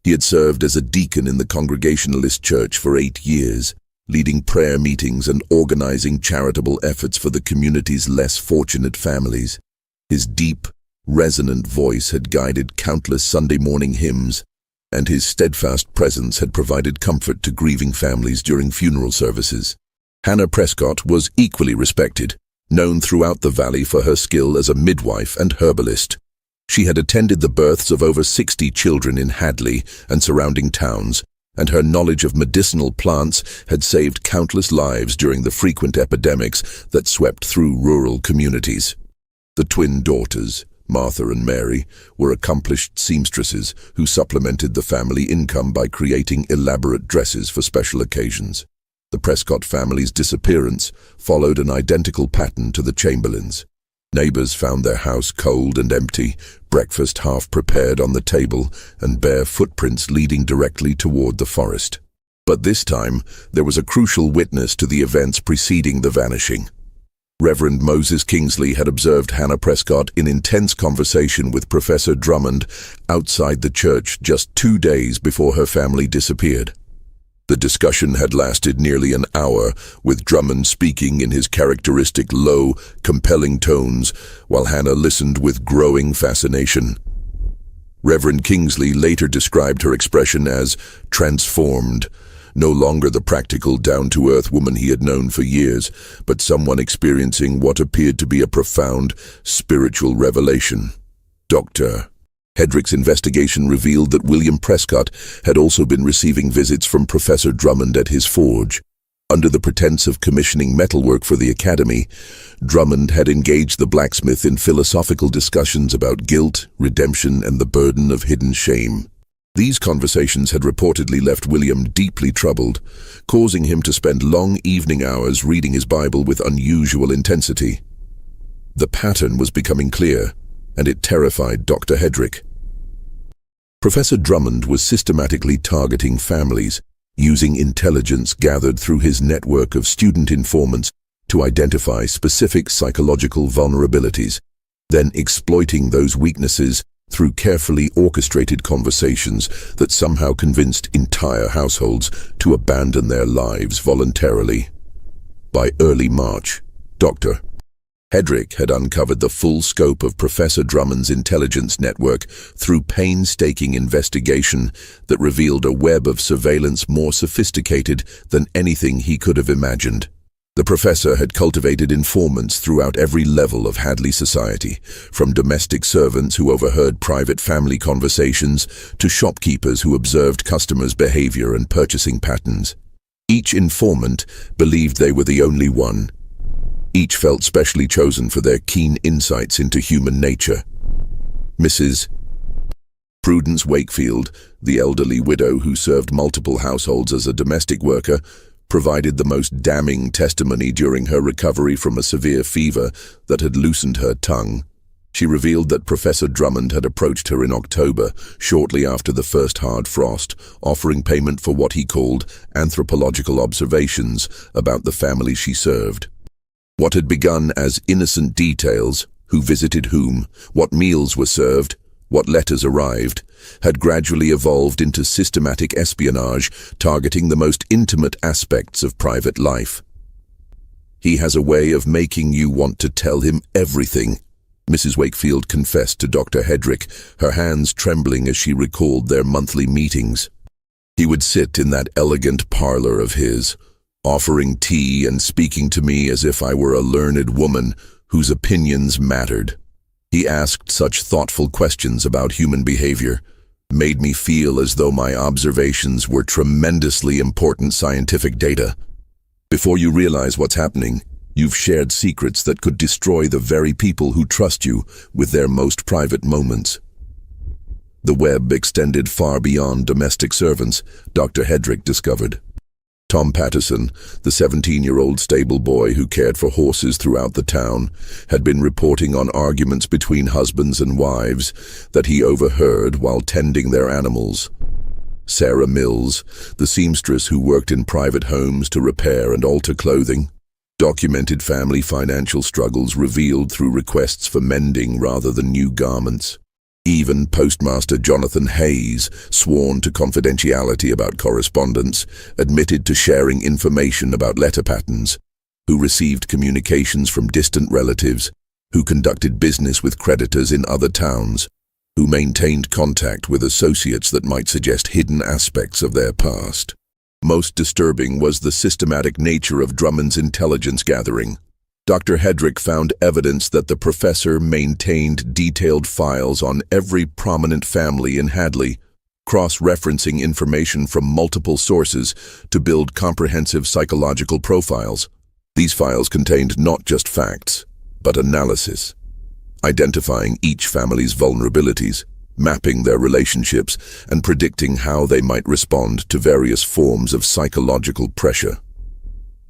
He had served as a deacon in the Congregationalist Church for 8 years, leading prayer meetings and organizing charitable efforts for the community's less fortunate families. His deep, resonant voice had guided countless Sunday morning hymns, and his steadfast presence had provided comfort to grieving families during funeral services. Hannah Prescott was equally respected, known throughout the valley for her skill as a midwife and herbalist. She had attended the births of over 60 children in Hadley and surrounding towns, and her knowledge of medicinal plants had saved countless lives during the frequent epidemics that swept through rural communities. The twin daughters, Martha and Mary, were accomplished seamstresses who supplemented the family income by creating elaborate dresses for special occasions. The Prescott family's disappearance followed an identical pattern to the Chamberlains. Neighbors found their house cold and empty, breakfast half prepared on the table, and bare footprints leading directly toward the forest. But this time, there was a crucial witness to the events preceding the vanishing. Reverend Moses Kingsley had observed Hannah Prescott in intense conversation with Professor Drummond outside the church just 2 days before her family disappeared. The discussion had lasted nearly an hour, with Drummond speaking in his characteristic low, compelling tones, while Hannah listened with growing fascination. Reverend Kingsley later described her expression as transformed, no longer the practical, down-to-earth woman he had known for years, but someone experiencing what appeared to be a profound spiritual revelation. Dr. Hedrick's investigation revealed that William Prescott had also been receiving visits from Professor Drummond at his forge. Under the pretense of commissioning metalwork for the academy, Drummond had engaged the blacksmith in philosophical discussions about guilt, redemption, and the burden of hidden shame. These conversations had reportedly left William deeply troubled, causing him to spend long evening hours reading his Bible with unusual intensity. The pattern was becoming clear, and it terrified Dr. Hedrick. Professor Drummond was systematically targeting families, using intelligence gathered through his network of student informants to identify specific psychological vulnerabilities, then exploiting those weaknesses through carefully orchestrated conversations that somehow convinced entire households to abandon their lives voluntarily. By early March, Dr. Hedrick had uncovered the full scope of Professor Drummond's intelligence network through painstaking investigation that revealed a web of surveillance more sophisticated than anything he could have imagined. The professor had cultivated informants throughout every level of Hadley society, from domestic servants who overheard private family conversations to shopkeepers who observed customers' behavior and purchasing patterns. Each informant believed they were the only one. Each felt specially chosen for their keen insights into human nature. Mrs. Prudence Wakefield, the elderly widow who served multiple households as a domestic worker, provided the most damning testimony during her recovery from a severe fever that had loosened her tongue. She revealed that Professor Drummond had approached her in October, shortly after the first hard frost, offering payment for what he called anthropological observations about the family she served. What had begun as innocent details, who visited whom, what meals were served, what letters arrived, had gradually evolved into systematic espionage targeting the most intimate aspects of private life. "He has a way of making you want to tell him everything," Mrs. Wakefield confessed to Dr. Hedrick, her hands trembling as she recalled their monthly meetings. "He would sit in that elegant parlor of his, offering tea and speaking to me as if I were a learned woman whose opinions mattered. He asked such thoughtful questions about human behavior, made me feel as though my observations were tremendously important scientific data. Before you realize what's happening, you've shared secrets that could destroy the very people who trust you with their most private moments." The web extended far beyond domestic servants, Dr. Hedrick discovered. Tom Patterson, the 17-year-old stable boy who cared for horses throughout the town, had been reporting on arguments between husbands and wives that he overheard while tending their animals. Sarah Mills, the seamstress who worked in private homes to repair and alter clothing, documented family financial struggles revealed through requests for mending rather than new garments. Even Postmaster Jonathan Hayes, sworn to confidentiality about correspondence, admitted to sharing information about letter patterns, who received communications from distant relatives, who conducted business with creditors in other towns, who maintained contact with associates that might suggest hidden aspects of their past. Most disturbing was the systematic nature of Drummond's intelligence gathering. Dr. Hedrick found evidence that the professor maintained detailed files on every prominent family in Hadley, cross-referencing information from multiple sources to build comprehensive psychological profiles. These files contained not just facts, but analysis, identifying each family's vulnerabilities, mapping their relationships, and predicting how they might respond to various forms of psychological pressure.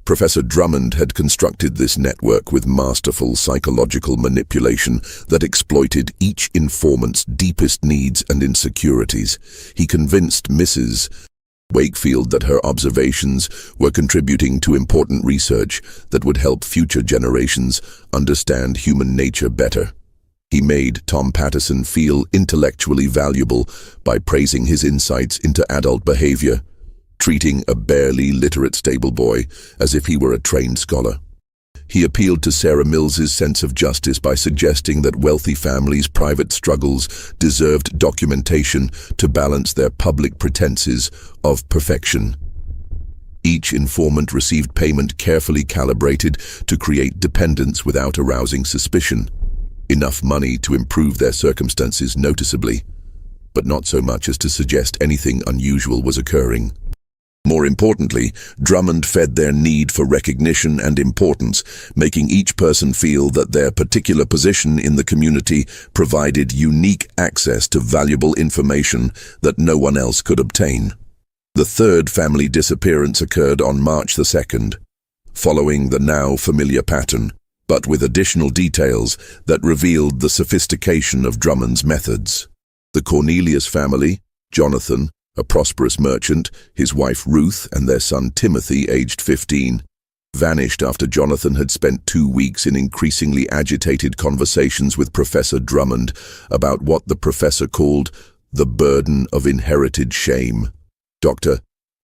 Professor Drummond had constructed this network with masterful psychological manipulation that exploited each informant's deepest needs and insecurities. He convinced Mrs. Wakefield that her observations were contributing to important research that would help future generations understand human nature better. He made Tom Patterson feel intellectually valuable by praising his insights into adult behavior, treating a barely literate stable boy as if he were a trained scholar. He appealed to Sarah Mills's sense of justice by suggesting that wealthy families' private struggles deserved documentation to balance their public pretenses of perfection. Each informant received payment carefully calibrated to create dependence without arousing suspicion. Enough money to improve their circumstances noticeably, but not so much as to suggest anything unusual was occurring. More importantly, Drummond fed their need for recognition and importance, making each person feel that their particular position in the community provided unique access to valuable information that no one else could obtain. The third family disappearance occurred on March the 2nd, following the now familiar pattern, but with additional details that revealed the sophistication of Drummond's methods. The Cornelius family, Jonathan, a prosperous merchant, his wife Ruth, and their son Timothy, aged 15, vanished after Jonathan had spent 2 weeks in increasingly agitated conversations with Professor Drummond about what the professor called the burden of inherited shame. Dr.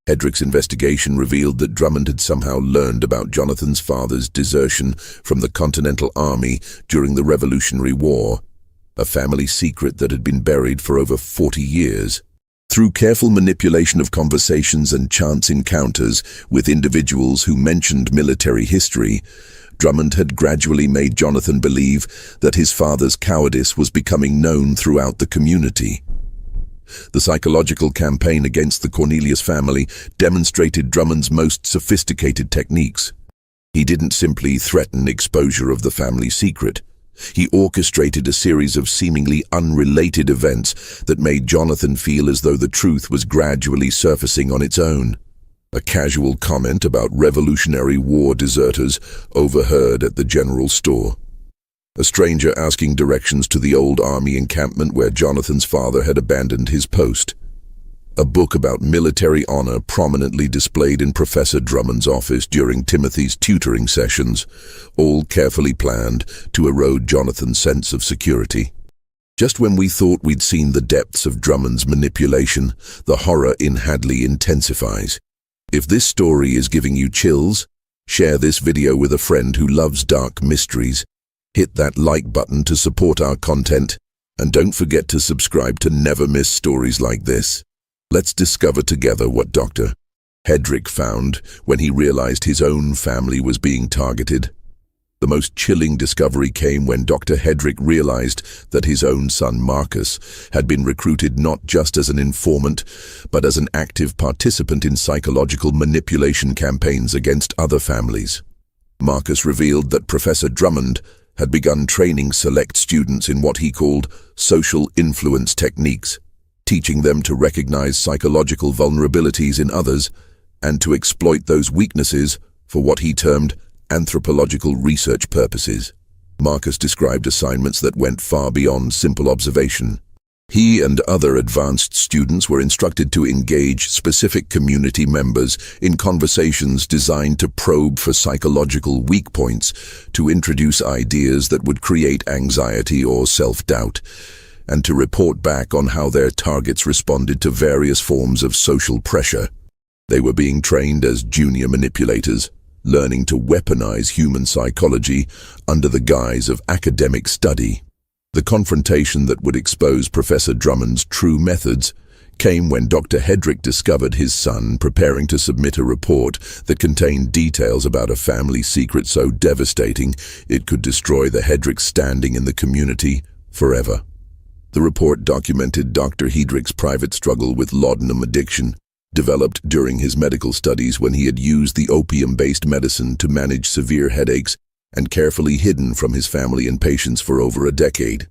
Hedrick's investigation revealed that Drummond had somehow learned about Jonathan's father's desertion from the Continental Army during the Revolutionary War, a family secret that had been buried for over 40 years. Through careful manipulation of conversations and chance encounters with individuals who mentioned military history, Drummond had gradually made Jonathan believe that his father's cowardice was becoming known throughout the community. The psychological campaign against the Cornelius family demonstrated Drummond's most sophisticated techniques. He didn't simply threaten exposure of the family secret. He orchestrated a series of seemingly unrelated events that made Jonathan feel as though the truth was gradually surfacing on its own. A casual comment about Revolutionary War deserters overheard at the general store. A stranger asking directions to the old army encampment where Jonathan's father had abandoned his post. A book about military honor prominently displayed in Professor Drummond's office during Timothy's tutoring sessions, all carefully planned to erode Jonathan's sense of security. Just when we thought we'd seen the depths of Drummond's manipulation, the horror in Hadley intensifies. If this story is giving you chills, share this video with a friend who loves dark mysteries. Hit that like button to support our content, and don't forget to subscribe to never miss stories like this. Let's discover together what Dr. Hedrick found when he realized his own family was being targeted. The most chilling discovery came when Dr. Hedrick realized that his own son Marcus had been recruited not just as an informant, but as an active participant in psychological manipulation campaigns against other families. Marcus revealed that Professor Drummond had begun training select students in what he called social influence techniques, teaching them to recognize psychological vulnerabilities in others and to exploit those weaknesses for what he termed anthropological research purposes. Marcus described assignments that went far beyond simple observation. He and other advanced students were instructed to engage specific community members in conversations designed to probe for psychological weak points, to introduce ideas that would create anxiety or self-doubt, and to report back on how their targets responded to various forms of social pressure. They were being trained as junior manipulators, learning to weaponize human psychology under the guise of academic study. The confrontation that would expose Professor Drummond's true methods came when Dr. Hedrick discovered his son preparing to submit a report that contained details about a family secret so devastating it could destroy the Hedrick's standing in the community forever. The report documented Dr. Hedrick's private struggle with laudanum addiction, developed during his medical studies when he had used the opium-based medicine to manage severe headaches and carefully hidden from his family and patients for over a decade.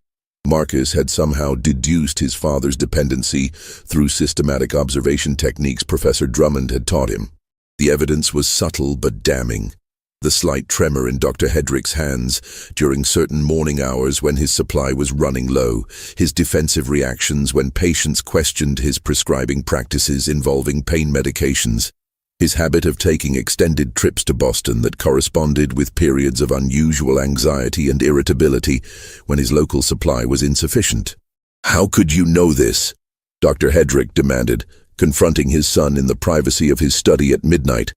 Marcus had somehow deduced his father's dependency through systematic observation techniques Professor Drummond had taught him. The evidence was subtle but damning. The slight tremor in Dr. Hedrick's hands during certain morning hours when his supply was running low, his defensive reactions when patients questioned his prescribing practices involving pain medications, his habit of taking extended trips to Boston that corresponded with periods of unusual anxiety and irritability when his local supply was insufficient. "How could you know this?" Dr. Hedrick demanded, confronting his son in the privacy of his study at midnight.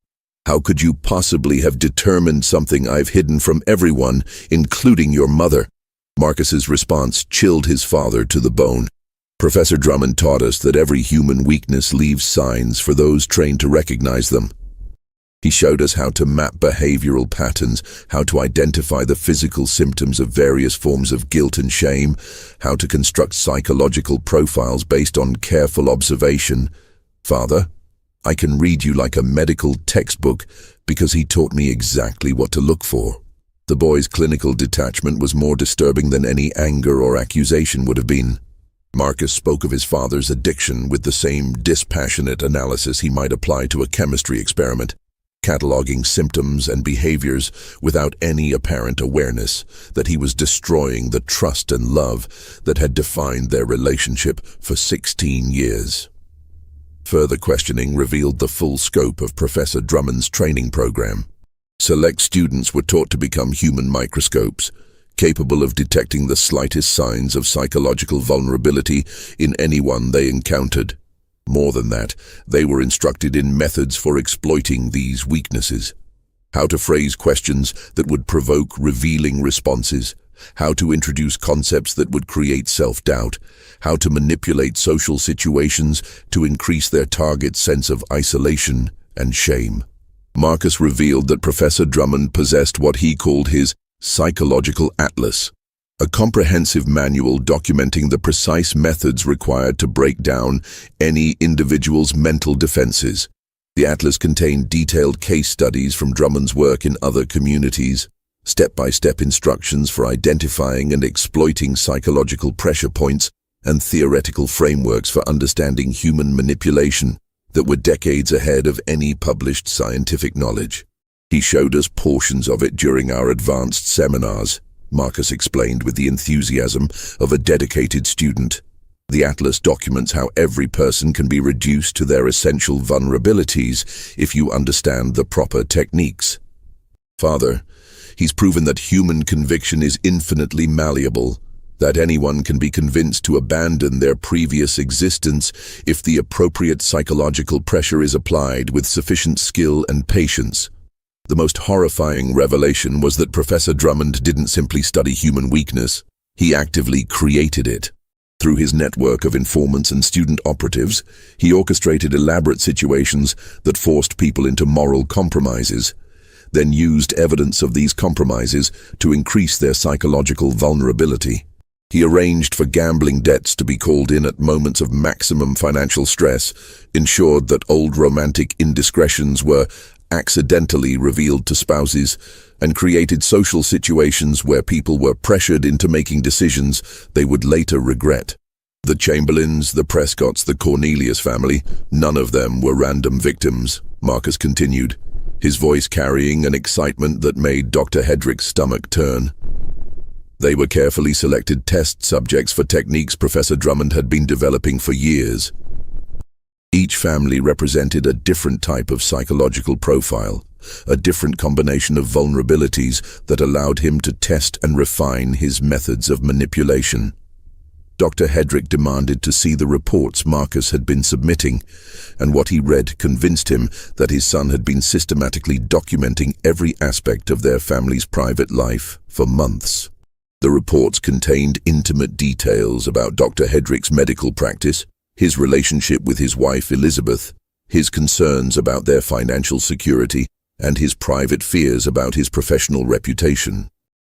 "How could you possibly have determined something I've hidden from everyone, including your mother?" Marcus's response chilled his father to the bone. Professor Drummond taught us that every human weakness leaves signs for those trained to recognize them. He showed us how to map behavioral patterns, how to identify the physical symptoms of various forms of guilt and shame, how to construct psychological profiles based on careful observation. "Father, I can read you like a medical textbook because he taught me exactly what to look for." The boy's clinical detachment was more disturbing than any anger or accusation would have been. Marcus spoke of his father's addiction with the same dispassionate analysis he might apply to a chemistry experiment, cataloging symptoms and behaviors without any apparent awareness that he was destroying the trust and love that had defined their relationship for 16 years. Further questioning revealed the full scope of Professor Drummond's training program. Select students were taught to become human microscopes, capable of detecting the slightest signs of psychological vulnerability in anyone they encountered. More than that, they were instructed in methods for exploiting these weaknesses. How to phrase questions that would provoke revealing responses, how to introduce concepts that would create self-doubt, how to manipulate social situations to increase their target's sense of isolation and shame. Marcus revealed that Professor Drummond possessed what he called his psychological atlas, a comprehensive manual documenting the precise methods required to break down any individual's mental defenses. The atlas contained detailed case studies from Drummond's work in other communities, step-by-step instructions for identifying and exploiting psychological pressure points, and theoretical frameworks for understanding human manipulation that were decades ahead of any published scientific knowledge. He showed us portions of it during our advanced seminars, Marcus explained with the enthusiasm of a dedicated student. The atlas documents how every person can be reduced to their essential vulnerabilities if you understand the proper techniques. Father, he's proven that human conviction is infinitely malleable, that anyone can be convinced to abandon their previous existence if the appropriate psychological pressure is applied with sufficient skill and patience. The most horrifying revelation was that Professor Drummond didn't simply study human weakness, he actively created it. Through his network of informants and student operatives, he orchestrated elaborate situations that forced people into moral compromises, then used evidence of these compromises to increase their psychological vulnerability. He arranged for gambling debts to be called in at moments of maximum financial stress, ensured that old romantic indiscretions were accidentally revealed to spouses, and created social situations where people were pressured into making decisions they would later regret. The Chamberlains, the Prescotts, the Cornelius family, none of them were random victims, Marcus continued, his voice carrying an excitement that made Dr. Hedrick's stomach turn. They were carefully selected test subjects for techniques Professor Drummond had been developing for years. Each family represented a different type of psychological profile, a different combination of vulnerabilities that allowed him to test and refine his methods of manipulation. Dr. Hedrick demanded to see the reports Marcus had been submitting, and what he read convinced him that his son had been systematically documenting every aspect of their family's private life for months. The reports contained intimate details about Dr. Hedrick's medical practice, his relationship with his wife Elizabeth, his concerns about their financial security, and his private fears about his professional reputation.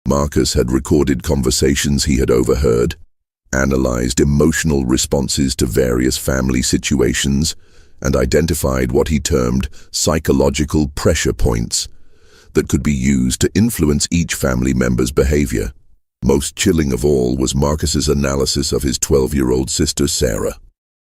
Marcus had recorded conversations he had overheard, analyzed emotional responses to various family situations, and identified what he termed psychological pressure points that could be used to influence each family member's behavior. Most chilling of all was Marcus's analysis of his 12-year-old sister Sarah.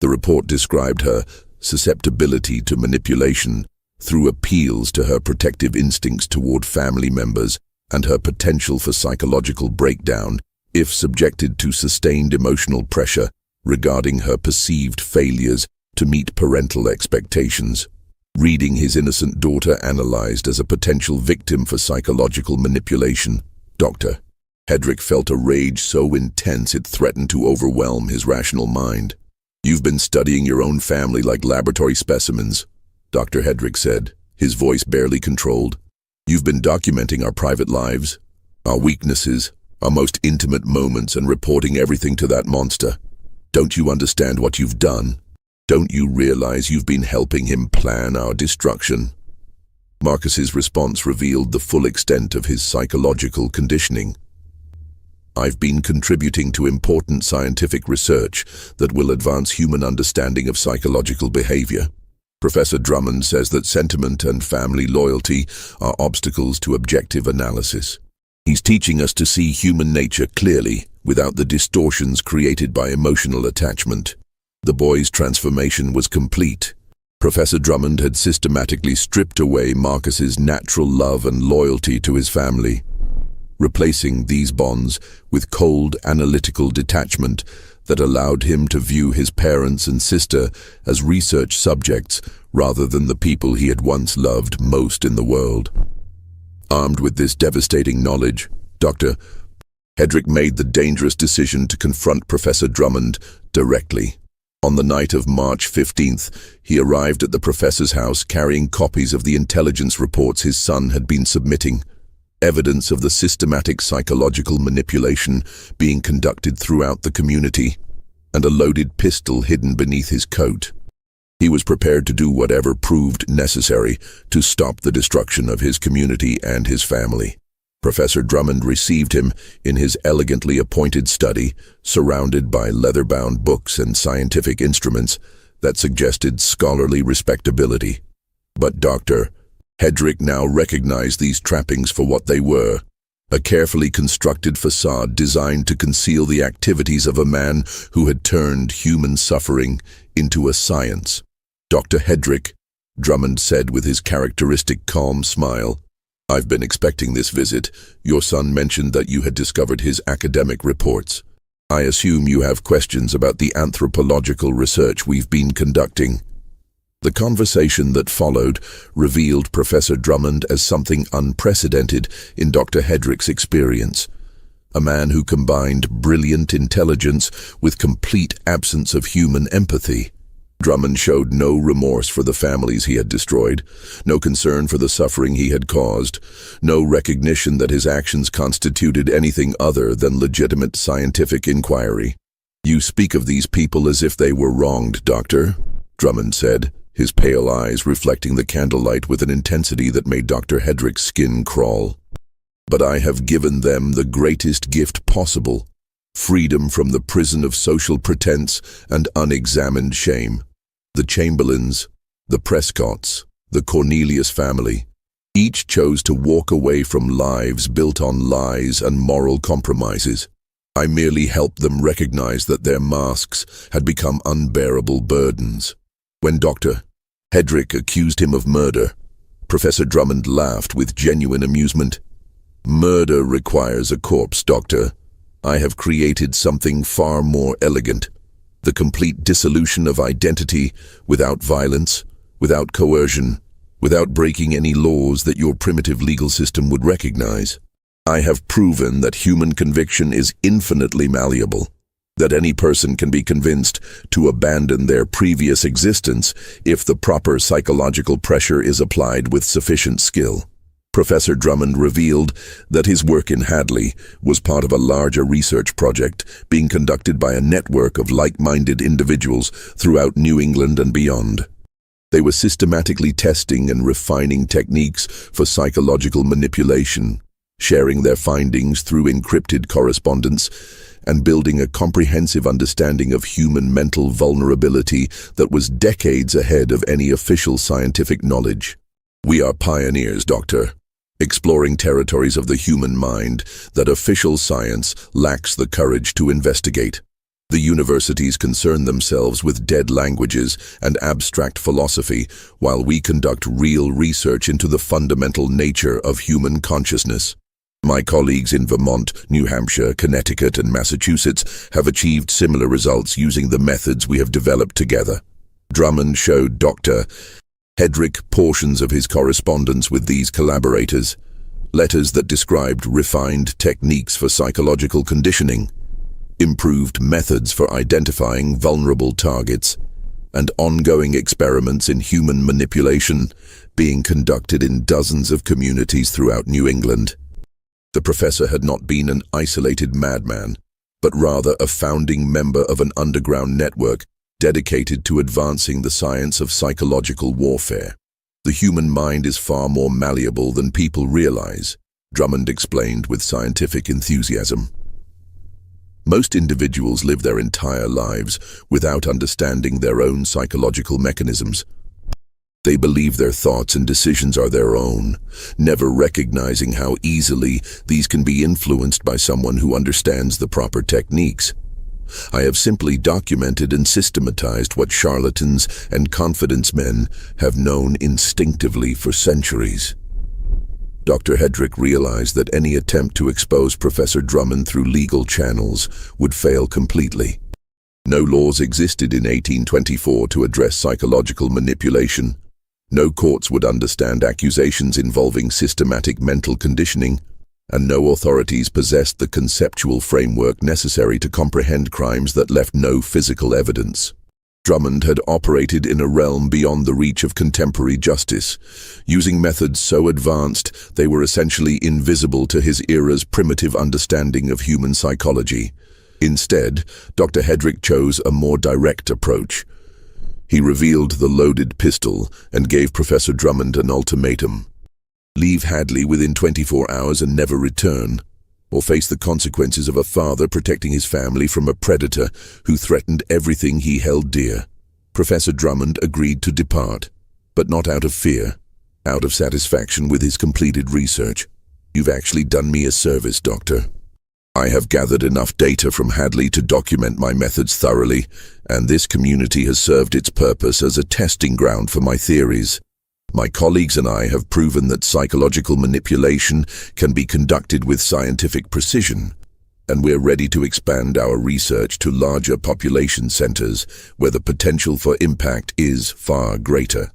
The report described her susceptibility to manipulation through appeals to her protective instincts toward family members and her potential for psychological breakdown if subjected to sustained emotional pressure regarding her perceived failures to meet parental expectations. Reading his innocent daughter analyzed as a potential victim for psychological manipulation, Dr. Hedrick felt a rage so intense it threatened to overwhelm his rational mind. "You've been studying your own family like laboratory specimens," Dr. Hedrick said, his voice barely controlled. "You've been documenting our private lives, our weaknesses, our most intimate moments, and reporting everything to that monster. Don't you understand what you've done? Don't you realize you've been helping him plan our destruction?" Marcus's response revealed the full extent of his psychological conditioning. "I've been contributing to important scientific research that will advance human understanding of psychological behavior. Professor Drummond says that sentiment and family loyalty are obstacles to objective analysis. He's teaching us to see human nature clearly, without the distortions created by emotional attachment." The boy's transformation was complete. Professor Drummond had systematically stripped away Marcus's natural love and loyalty to his family, replacing these bonds with cold, analytical detachment that allowed him to view his parents and sister as research subjects rather than the people he had once loved most in the world. Armed with this devastating knowledge, Dr. Hedrick made the dangerous decision to confront Professor Drummond directly. On the night of March 15th, he arrived at the professor's house carrying copies of the intelligence reports his son had been submitting, evidence of the systematic psychological manipulation being conducted throughout the community, and a loaded pistol hidden beneath his coat. He was prepared to do whatever proved necessary to stop the destruction of his community and his family. Professor Drummond received him in his elegantly appointed study, surrounded by leather-bound books and scientific instruments that suggested scholarly respectability. But Dr. Hedrick now recognized these trappings for what they were: a carefully constructed facade designed to conceal the activities of a man who had turned human suffering into a science. Dr. Hedrick, Drummond said with his characteristic calm smile, "I've been expecting this visit. Your son mentioned that you had discovered his academic reports. I assume you have questions about the anthropological research we've been conducting." The conversation that followed revealed Professor Drummond as something unprecedented in Dr. Hedrick's experience. A man who combined brilliant intelligence with complete absence of human empathy. Drummond showed no remorse for the families he had destroyed, no concern for the suffering he had caused, no recognition that his actions constituted anything other than legitimate scientific inquiry. "You speak of these people as if they were wronged, Doctor," Drummond said, his pale eyes reflecting the candlelight with an intensity that made Dr. Hedrick's skin crawl. "But I have given them the greatest gift possible: freedom from the prison of social pretense and unexamined shame. The Chamberlains, the Prescotts, the Cornelius family, each chose to walk away from lives built on lies and moral compromises. I merely helped them recognize that their masks had become unbearable burdens." When Dr. Hedrick accused him of murder, Professor Drummond laughed with genuine amusement. "Murder requires a corpse, Doctor. I have created something far more elegant: the complete dissolution of identity without violence, without coercion, without breaking any laws that your primitive legal system would recognize. I have proven that human conviction is infinitely malleable, that any person can be convinced to abandon their previous existence if the proper psychological pressure is applied with sufficient skill." Professor Drummond revealed that his work in Hadley was part of a larger research project being conducted by a network of like-minded individuals throughout New England and beyond. They were systematically testing and refining techniques for psychological manipulation, sharing their findings through encrypted correspondence, and building a comprehensive understanding of human mental vulnerability that was decades ahead of any official scientific knowledge. "We are pioneers, Doctor, exploring territories of the human mind that official science lacks the courage to investigate. The universities concern themselves with dead languages and abstract philosophy, while we conduct real research into the fundamental nature of human consciousness. My colleagues in Vermont, New Hampshire, Connecticut, and Massachusetts have achieved similar results using the methods we have developed together." Drummond showed Dr. Hedrick portions of his correspondence with these collaborators, letters that described refined techniques for psychological conditioning, improved methods for identifying vulnerable targets, and ongoing experiments in human manipulation being conducted in dozens of communities throughout New England. The professor had not been an isolated madman, but rather a founding member of an underground network dedicated to advancing the science of psychological warfare. "The human mind is far more malleable than people realize," Drummond explained with scientific enthusiasm. "Most individuals live their entire lives without understanding their own psychological mechanisms. They believe their thoughts and decisions are their own, never recognizing how easily these can be influenced by someone who understands the proper techniques. I have simply documented and systematized what charlatans and confidence men have known instinctively for centuries." Dr. Hedrick realized that any attempt to expose Professor Drummond through legal channels would fail completely. No laws existed in 1824 to address psychological manipulation. No courts would understand accusations involving systematic mental conditioning, and no authorities possessed the conceptual framework necessary to comprehend crimes that left no physical evidence. Drummond had operated in a realm beyond the reach of contemporary justice, using methods so advanced they were essentially invisible to his era's primitive understanding of human psychology. Instead, Dr. Hedrick chose a more direct approach. He revealed the loaded pistol and gave Professor Drummond an ultimatum: leave Hadley within 24 hours and never return, or face the consequences of a father protecting his family from a predator who threatened everything he held dear. Professor Drummond agreed to depart, but not out of fear, out of satisfaction with his completed research. You've actually done me a service, Doctor. I have gathered enough data from Hadley to document my methods thoroughly, and this community has served its purpose as a testing ground for my theories. My colleagues and I have proven that psychological manipulation can be conducted with scientific precision, and we're ready to expand our research to larger population centers where the potential for impact is far greater.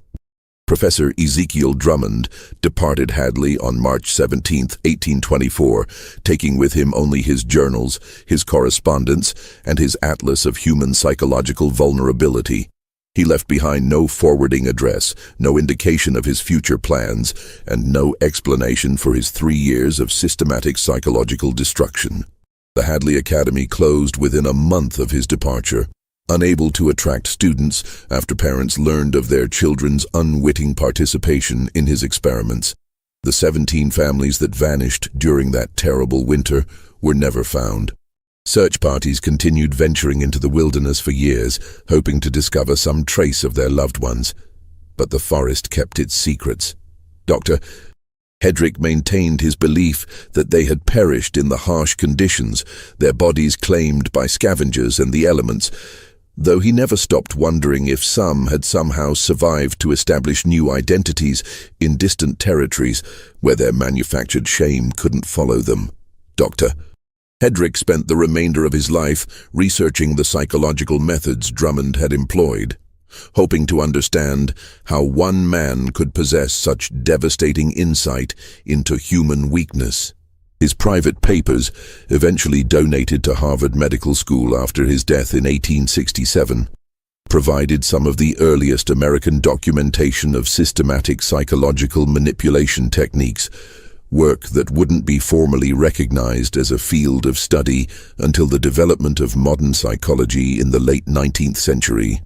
Professor Ezekiel Drummond departed Hadley on March 17, 1824, taking with him only his journals, his correspondence, and his Atlas of Human Psychological Vulnerability. He left behind no forwarding address, no indication of his future plans, and no explanation for his 3 years of systematic psychological destruction. The Hadley Academy closed within a month of his departure, unable to attract students after parents learned of their children's unwitting participation in his experiments. The 17 families that vanished during that terrible winter were never found. Search parties continued venturing into the wilderness for years, hoping to discover some trace of their loved ones. But the forest kept its secrets. Dr. Hedrick maintained his belief that they had perished in the harsh conditions, their bodies claimed by scavengers and the elements, though he never stopped wondering if some had somehow survived to establish new identities in distant territories where their manufactured shame couldn't follow them. Dr. Hedrick spent the remainder of his life researching the psychological methods Drummond had employed, hoping to understand how one man could possess such devastating insight into human weakness. His private papers, eventually donated to Harvard Medical School after his death in 1867, provided some of the earliest American documentation of systematic psychological manipulation techniques, work that wouldn't be formally recognized as a field of study until the development of modern psychology in the late 19th century.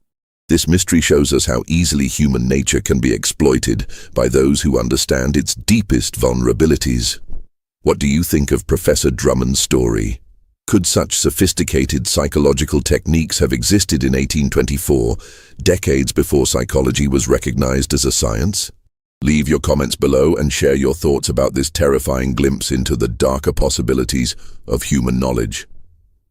This mystery shows us how easily human nature can be exploited by those who understand its deepest vulnerabilities. What do you think of Professor Drummond's story? Could such sophisticated psychological techniques have existed in 1824, decades before psychology was recognized as a science? Leave your comments below and share your thoughts about this terrifying glimpse into the darker possibilities of human knowledge.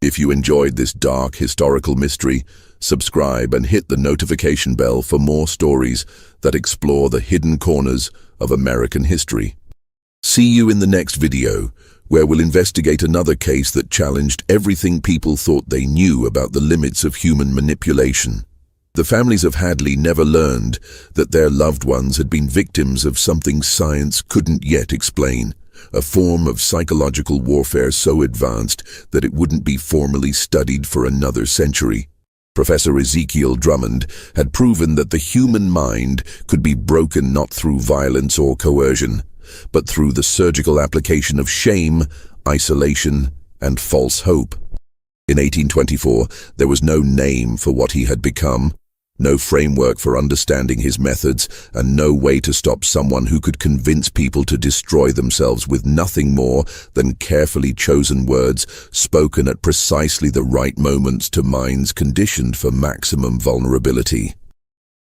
If you enjoyed this dark historical mystery, subscribe and hit the notification bell for more stories that explore the hidden corners of American history. See you in the next video, where we'll investigate another case that challenged everything people thought they knew about the limits of human manipulation. The families of Hadley never learned that their loved ones had been victims of something science couldn't yet explain, a form of psychological warfare so advanced that it wouldn't be formally studied for another century. Professor Ezekiel Drummond had proven that the human mind could be broken not through violence or coercion, but through the surgical application of shame, isolation, and false hope. In 1824, there was no name for what he had become, no framework for understanding his methods, and no way to stop someone who could convince people to destroy themselves with nothing more than carefully chosen words spoken at precisely the right moments to minds conditioned for maximum vulnerability.